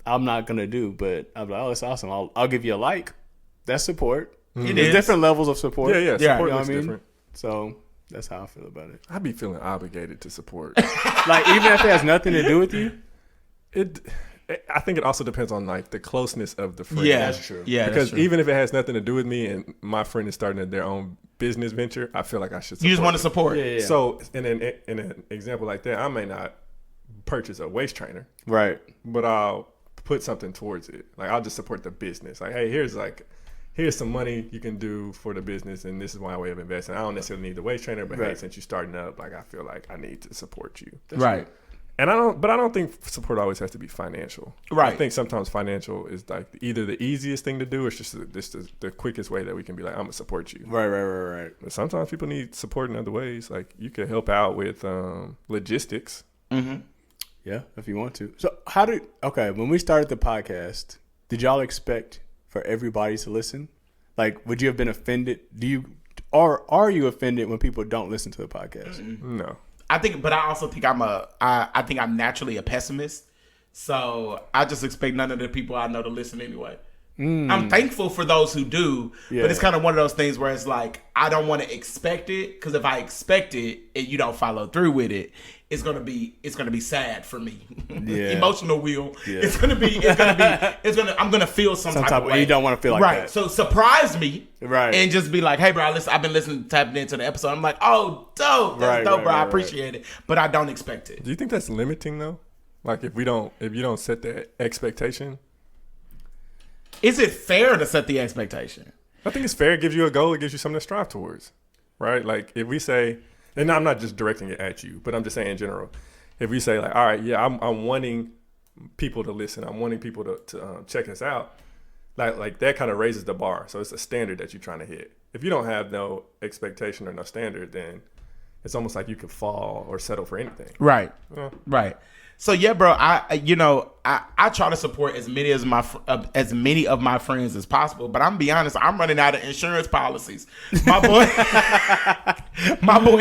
I'm not gonna do, but I'm like, oh, that's awesome. I'll give you a like. That's support. It There's is. different levels of support. Yeah, Yeah. support You know looks what I mean? different. So that's how I feel about it. I'd be feeling obligated to support. Like even if it has nothing to do with you. I think it also depends on like the closeness of the friend. Yeah, That's true. Yeah, Because that's true. even if it has nothing to do with me and my friend is starting their own business venture, I feel like I should support you just want to them. support. Yeah. So in an example like that, I may not purchase a waist trainer, Right. but I'll put something towards it. Like I'll just support the business. Like, hey, here's some money you can do for the business, and this is my way of investing. I don't necessarily need the waist trainer, but hey, Right. since you're starting up, like I feel like I need to support you. Right. And I don't think support always has to be financial. Right. I think sometimes financial is like either the easiest thing to do, or it's just the quickest way that we can be like, I'm gonna support you. Right. But sometimes people need support in other ways. Like you could help out with logistics. Yeah, if you want to. So when we started the podcast, did y'all expect for everybody to listen? Like, would you have been offended? Are you offended when people don't listen to the podcast? No. But I also think I think I'm naturally a pessimist. So I just expect none of the people I know to listen anyway. I'm thankful for those who do, Yeah. but it's kind of one of those things where it's like I don't want to expect it, because if I expect it and you don't follow through with it, it's gonna be sad for me. Yeah. Emotional wheel. Yeah. I'm gonna feel some type of way. You don't want to feel like right. that. So surprise me, Right. and just be like, hey, bro, I've been listening, tapping into the episode. I'm like, oh, dope, that's dope, bro. I appreciate it, but I don't expect it. Do you think that's limiting though? Like if you don't set that expectation? Is it fair to set the expectation? I think it's fair. It gives you a goal. It gives you something to strive towards, right? Like if we say, and I'm not just directing it at you, but I'm just saying in general. If we say like, all right, yeah, I'm wanting people to listen. I'm wanting people to check us out. Like that kind of raises the bar. So it's a standard that you're trying to hit. If you don't have no expectation or no standard, then it's almost like you could fall or settle for anything. Right. Yeah. Right. So yeah, bro, I try to support as many of my friends as possible, but I'm be honest, I'm running out of insurance policies. My boy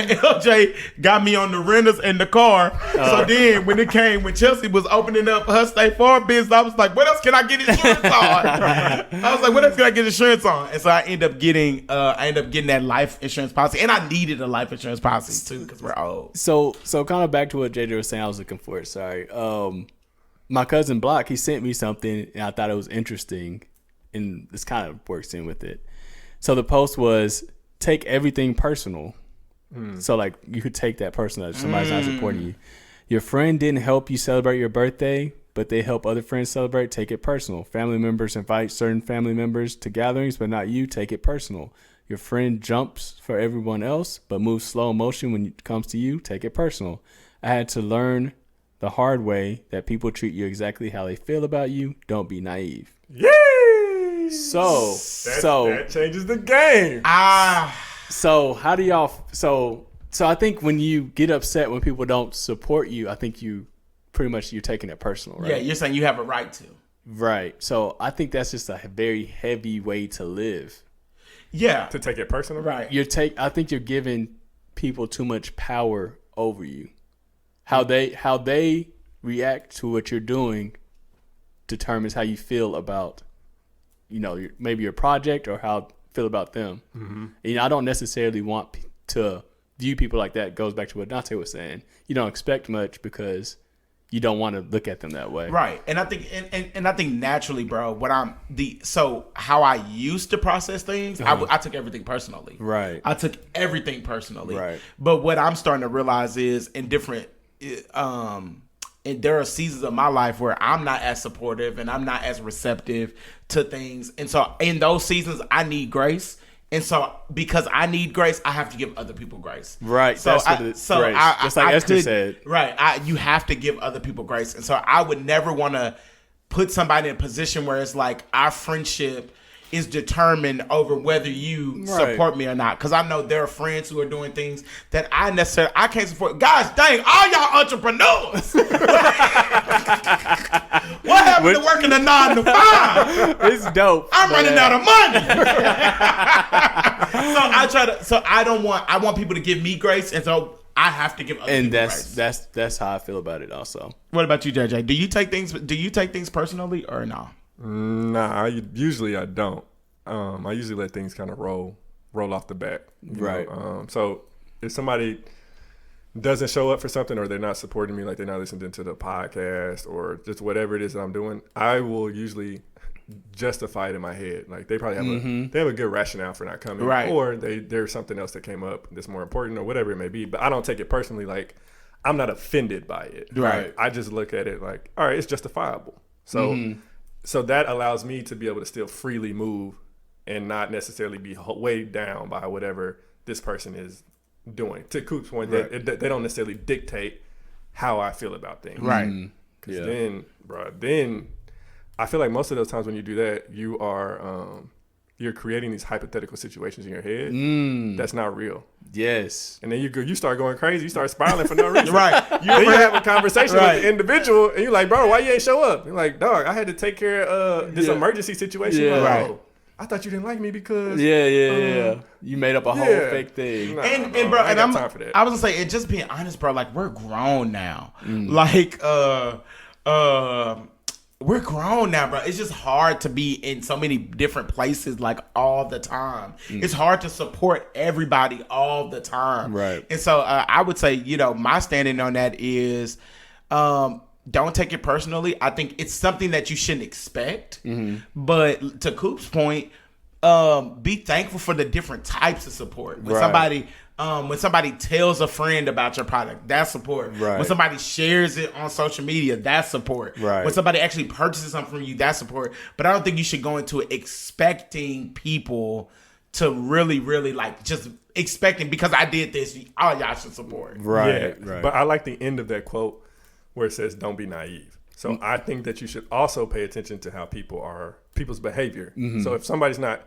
LJ got me on the renters and the car. So then when Chelsea was opening up her State Farm business, I was like, what else can I get insurance on? I was like, what else can I get insurance on? And so I end up getting that life insurance policy, and I needed a life insurance policy too because we're old. So kind of back to what JJ was saying, I was looking for. Sorry. My cousin Block, he sent me something and I thought it was interesting, and this kind of works in with it. So the post was, take everything personal. So like you could take that personal, somebody's not supporting you. Your friend didn't help you celebrate your birthday, but they help other friends celebrate. Take it personal. Family members invite certain family members to gatherings, but not you. Take it personal. Your friend jumps for everyone else, but moves slow motion when it comes to you. Take it personal. I had to learn the hard way that people treat you exactly how they feel about you. Don't be naive. Yay! So That changes the game. So how do y'all? So I think when you get upset when people don't support you, I think you pretty much you're taking it personal, right? Yeah, you're saying you have a right to. Right. So I think that's just a very heavy way to live. Yeah. To take it personal, Right. I think you're giving people too much power over you. How they react to what you're doing determines how you feel about, maybe your project or how you feel about them. Mm-hmm. And I don't necessarily want to view people like that. It goes back to what Dante was saying. You don't expect much because you don't want to look at them that way. Right. And I think and I think naturally, bro, how I used to process things, I took everything personally. Right. I took everything personally. Right. But what I'm starting to realize is and there are seasons of my life where I'm not as supportive and I'm not as receptive to things. And so in those seasons I need grace. And so because I need grace, I have to give other people grace. Right. So That's what it's grace. Just like Esther said. Right. You have to give other people grace. And so I would never want to put somebody in a position where it's like our friendship is determined over whether you support me or not. Because I know there are friends who are doing things that I can't support. Guys, dang, all y'all entrepreneurs. What happened to working a 9 to 5? It's dope. I'm running out of money. I want people to give me grace, and so I have to give other people grace. That's how I feel about it also. What about you, JJ? Do you take things personally or no? Nah, usually I don't. I usually let things kind of roll off the bat. You know? So if somebody doesn't show up for something or they're not supporting me, like they're not listening to the podcast or just whatever it is that I'm doing, I will usually justify it in my head. Like they probably have a good rationale for not coming, right? Or there's something else that came up that's more important or whatever it may be. But I don't take it personally. Like I'm not offended by it. Right. I just look at it like, all right, it's justifiable. So so that allows me to be able to still freely move and not necessarily be weighed down by whatever this person is doing. To Coop's point, they don't necessarily dictate how I feel about things. Right. Because then I feel like most of those times when you do that, you are you're creating these hypothetical situations in your head that's not real. Yes. And then you start going crazy. You start spiraling for no reason. Right. Then you have a conversation with the individual, and you're like, bro, why you ain't show up? You're like, dog, I had to take care of this emergency situation. Yeah. Like, Right. I thought you didn't like me because Yeah. You made up a whole fake thing. Nah, and bro, bro, I ain't and got time for that. I was gonna say, and just being honest, bro, like we're grown now. Like we're grown now, bro. It's just hard to be in so many different places like all the time. It's hard to support everybody all the time. Right. And so I would say, my standing on that is don't take it personally. I think it's something that you shouldn't expect. But to Coop's point, be thankful for the different types of support. When somebody tells a friend about your product, that's support. Right. When somebody shares it on social media, that's support. Right. When somebody actually purchases something from you, that's support. But I don't think you should go into it expecting people to really, really like just expecting because I did this, all y'all should support. Right. Yeah, but I like the end of that quote where it says, "Don't be naive." So I think that you should also pay attention to how people's behavior. So if somebody's not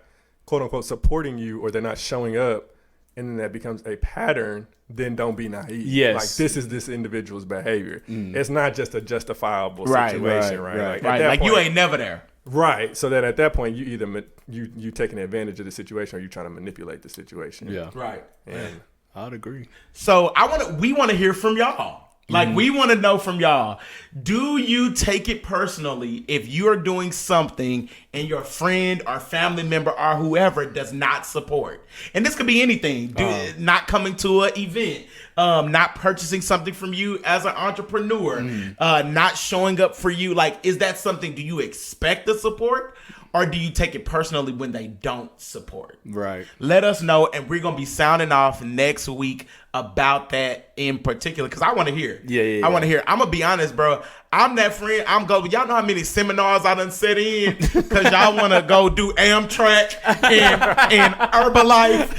quote unquote supporting you or they're not showing up, and then that becomes a pattern, then don't be naive. Yes. Like this is this individual's behavior. It's not just a justifiable Right, situation, right. right? Like, Right. at that Like point, you ain't never there. right. So that at that point, you either you taking advantage of the situation or you trying to manipulate the situation. Yeah. Right. And I'd agree. So we want to hear from y'all. Like we want to know from y'all. Do you take it personally if you're doing something and your friend or family member or whoever does not support? And this could be anything. Not coming to an event, not purchasing something from you as an entrepreneur, not showing up for you. Like, is that something? Do you expect the support? Or do you take it personally when they don't support? Right. Let us know, and we're going to be sounding off next week about that in particular, because I want to hear. Yeah. I want to hear. I'm going to be honest, bro. I'm that friend. I'm going. Y'all know how many seminars I done set in because y'all want to go do Amtrak and Herbalife.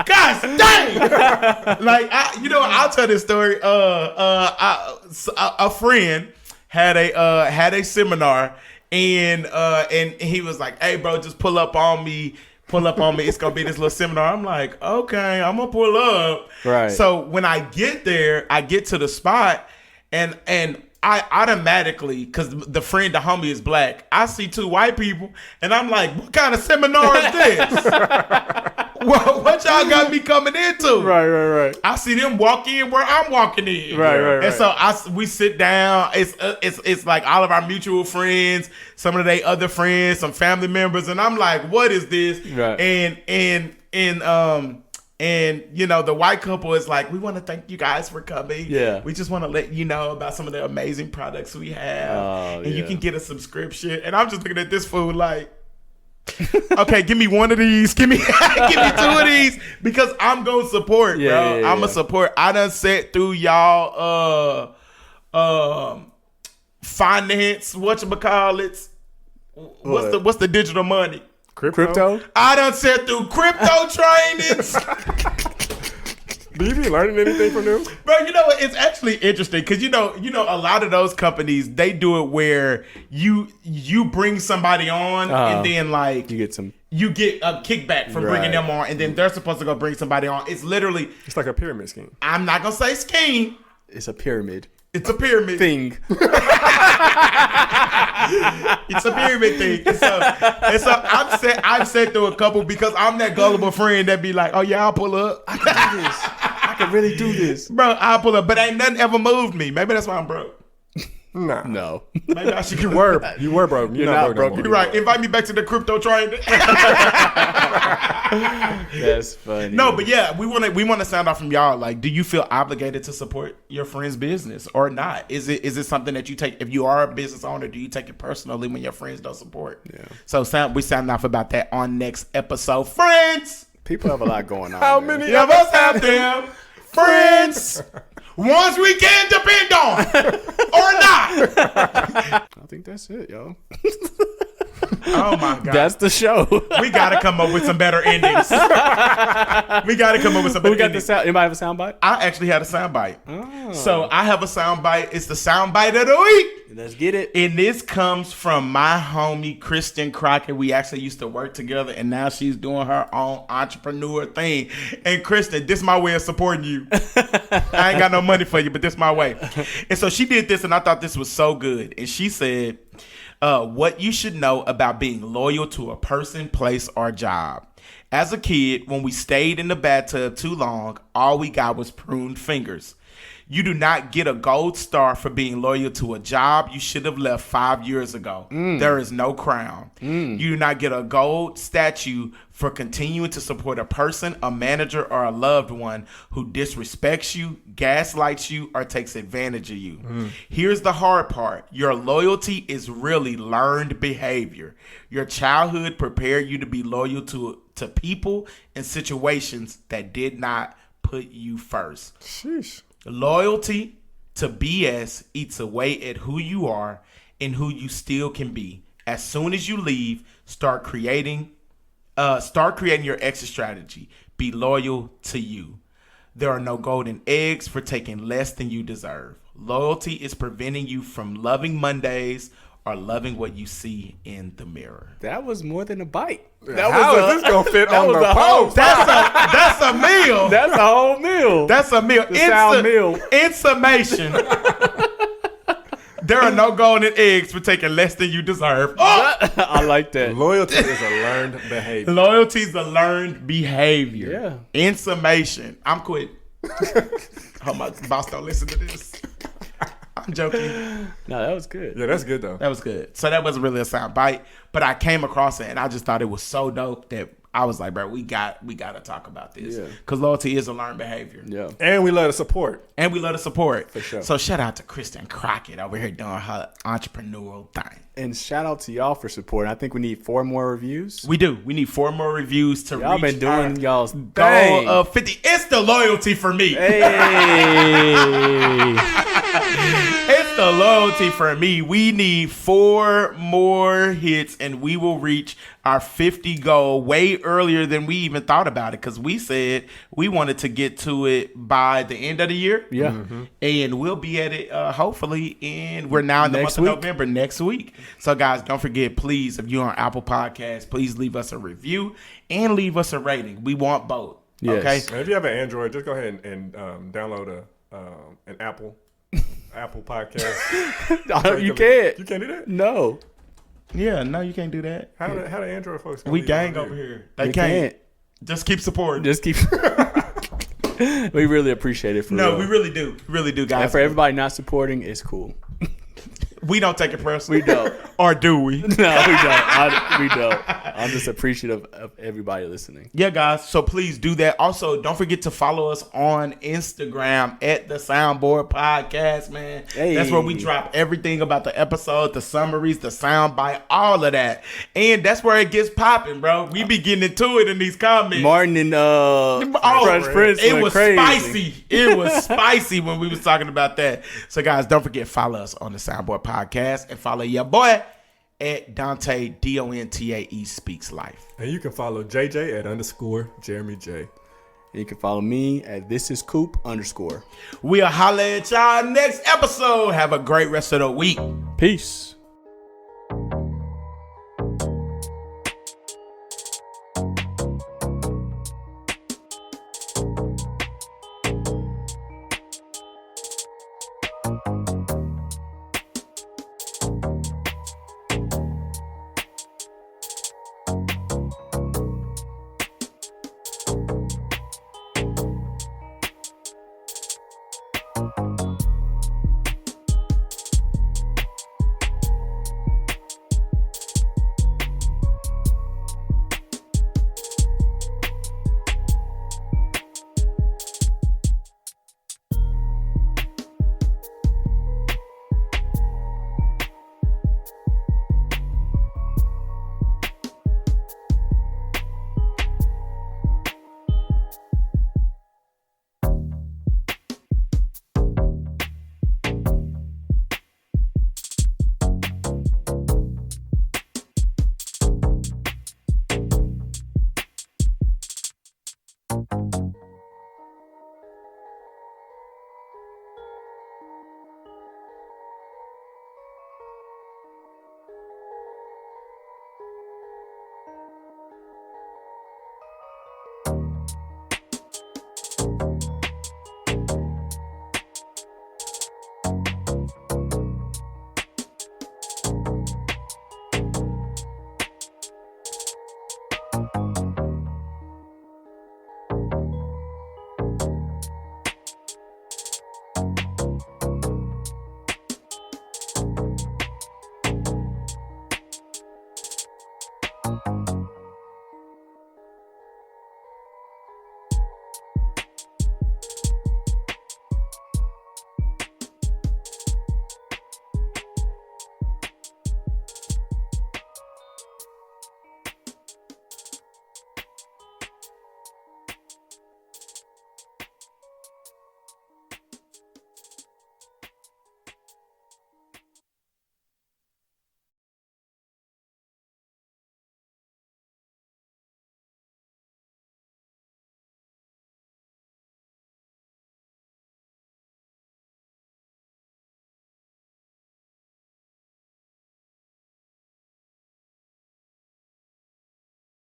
Gosh dang! Like, I'll tell this story. A friend had a seminar. And he was like, "Hey, bro, just pull up on me. It's gonna be this little seminar." I'm like, "Okay, I'm gonna pull up." Right. So when I get there, I get to the spot, and I automatically, because the homie is black, I see two white people, and I'm like, "What kind of seminar is this? What y'all got me coming into?" Right. I see them walk in where I'm walking in. Right. And so we sit down. It's like all of our mutual friends, some of their other friends, some family members, and I'm like, "What is this?" Right. And the white couple is like, "We want to thank you guys for coming. Yeah. We just want to let you know about some of the amazing products we have, and you yeah. can get a subscription." And I'm just looking at this food like, okay, give me one of these. Give me two of these because I'm gonna support, bro. I'm a support. I done sat through y'all finance, whatchamacallits. What's the digital money? Crypto? I done sat through crypto trainings. do you be learning anything from them? Bro, what? It's actually interesting because a lot of those companies, they do it where you bring somebody on and then like You get a kickback from bringing them on, and then they're supposed to go bring somebody on. It's literally, It's like a pyramid scheme. I'm not gonna say scheme. It's a pyramid It's a pyramid thing. It's a pyramid thing. And so I've sat through a couple because I'm that gullible friend that be like, "Oh yeah, I'll pull up." I can really do this. Bro, I'll pull up, but ain't nothing ever moved me. Maybe that's why I'm broke. Nah. No. Maybe I should get You were broke. You're not broke. You're right. Invite me back to the crypto train. That's funny. No, but yeah, we want to sound off from y'all. Like, do you feel obligated to support your friend's business or not? Is it something that you take, if you are a business owner, do you take it personally when your friends don't support? Yeah. So we sound off about that on next episode. Friends, People have a lot going on. How man. many of us have them friends, ones we can depend on or not. I think that's it, yo. Oh my God. That's the show. We got to come up with some better endings. We got to come up with some better Who got the endings. sound? Anybody have a soundbite? I actually had a soundbite. Oh. So I have a soundbite. It's the soundbite of the week. Let's get it. And this comes from my homie, Kristen Crockett. We actually used to work together, and now she's doing her own entrepreneur thing. And Kristen, this is my way of supporting you. I ain't got no money for you, but this is my way. And so she did this, and I thought this was so good. And she said, what you should know about being loyal to a person, place, or job. As a kid, when we stayed in the bathtub too long, all we got was pruned fingers. You do not get a gold star for being loyal to a job you should have left 5 years ago. There is no crown. You do not get a gold statue for continuing to support a person, a manager, or a loved one who disrespects you, gaslights you, or takes advantage of you. Here's the hard part. Your loyalty is really learned behavior. Your childhood prepared you to be loyal to people and situations that did not put you first. Sheesh. Loyalty to BS eats away at who you are and who you still can be. As soon as you leave, start creating your exit strategy. Be loyal to you. There are no golden eggs for taking less than you deserve. Loyalty is preventing you from loving Mondays or loving what you see in the mirror. That was more than a bite. How is this gonna fit on the post? That's a meal. That's a whole meal. That's a meal. sound meal. In summation, there are no golden eggs for taking less than you deserve. Oh! I like that. Loyalty is a learned behavior. Loyalty is a learned behavior. Yeah. In summation, I'm quit. Hope my boss don't listen to this. I'm joking. No, that was good. Yeah, that's good though. That was good. So that wasn't really a sound bite, but I came across it and I just thought it was so dope that I was like, bro, we got to talk about this. Yeah. Because loyalty is a learned behavior. Yeah. And we love to support. And we love to support. For sure. So shout out to Kristen Crockett over here doing her entrepreneurial thing. And shout out to y'all for supporting. I think we need 4 more reviews. We do. We need 4 more reviews to Y'all reach been doing y'all's goal thing. of 50. It's the loyalty for me. Hey. It's the loyalty for me. We need 4 more hits and we will reach our 50 goal way earlier than we even thought about it, because we said we wanted to get to it by the end of the year. Yeah. And we'll be at it hopefully we're now in the Next month of week. November, next week. So guys, don't forget, please, if you're on Apple Podcasts, please leave us a review and leave us a rating. We want both. Yes. Okay. And if you have an Android, just go ahead and download an Apple podcast. You can't. You can't do that? No. Yeah, no, you can't do that. How the Android folks gonna We leave it gang on over you? here. They You can't. can't. Just keep supporting. Just keep. We really appreciate it. For No, real. we really do. We really do, guys. And for everybody not supporting, it's cool. We don't take it personally. We don't. Or do we? No, we don't. We don't. I'm just appreciative of everybody listening. Yeah, guys. So please do that. Also, don't forget to follow us on Instagram at the Soundboard Podcast, man. Hey. That's where we drop everything about the episode, the summaries, the soundbite, all of that. And that's where it gets popping, bro. We be getting into it in these comments. Martin and Fresh Prince It went was crazy. spicy. It was spicy when we was talking about that. So, guys, don't forget, follow us on the Soundboard Podcast and follow your boy at Dante, Dontae Speaks Life. And you can follow JJ at _Jeremy J. And you can follow me at thisiscoop_. We'll holler at y'all next episode. Have a great rest of the week. Peace.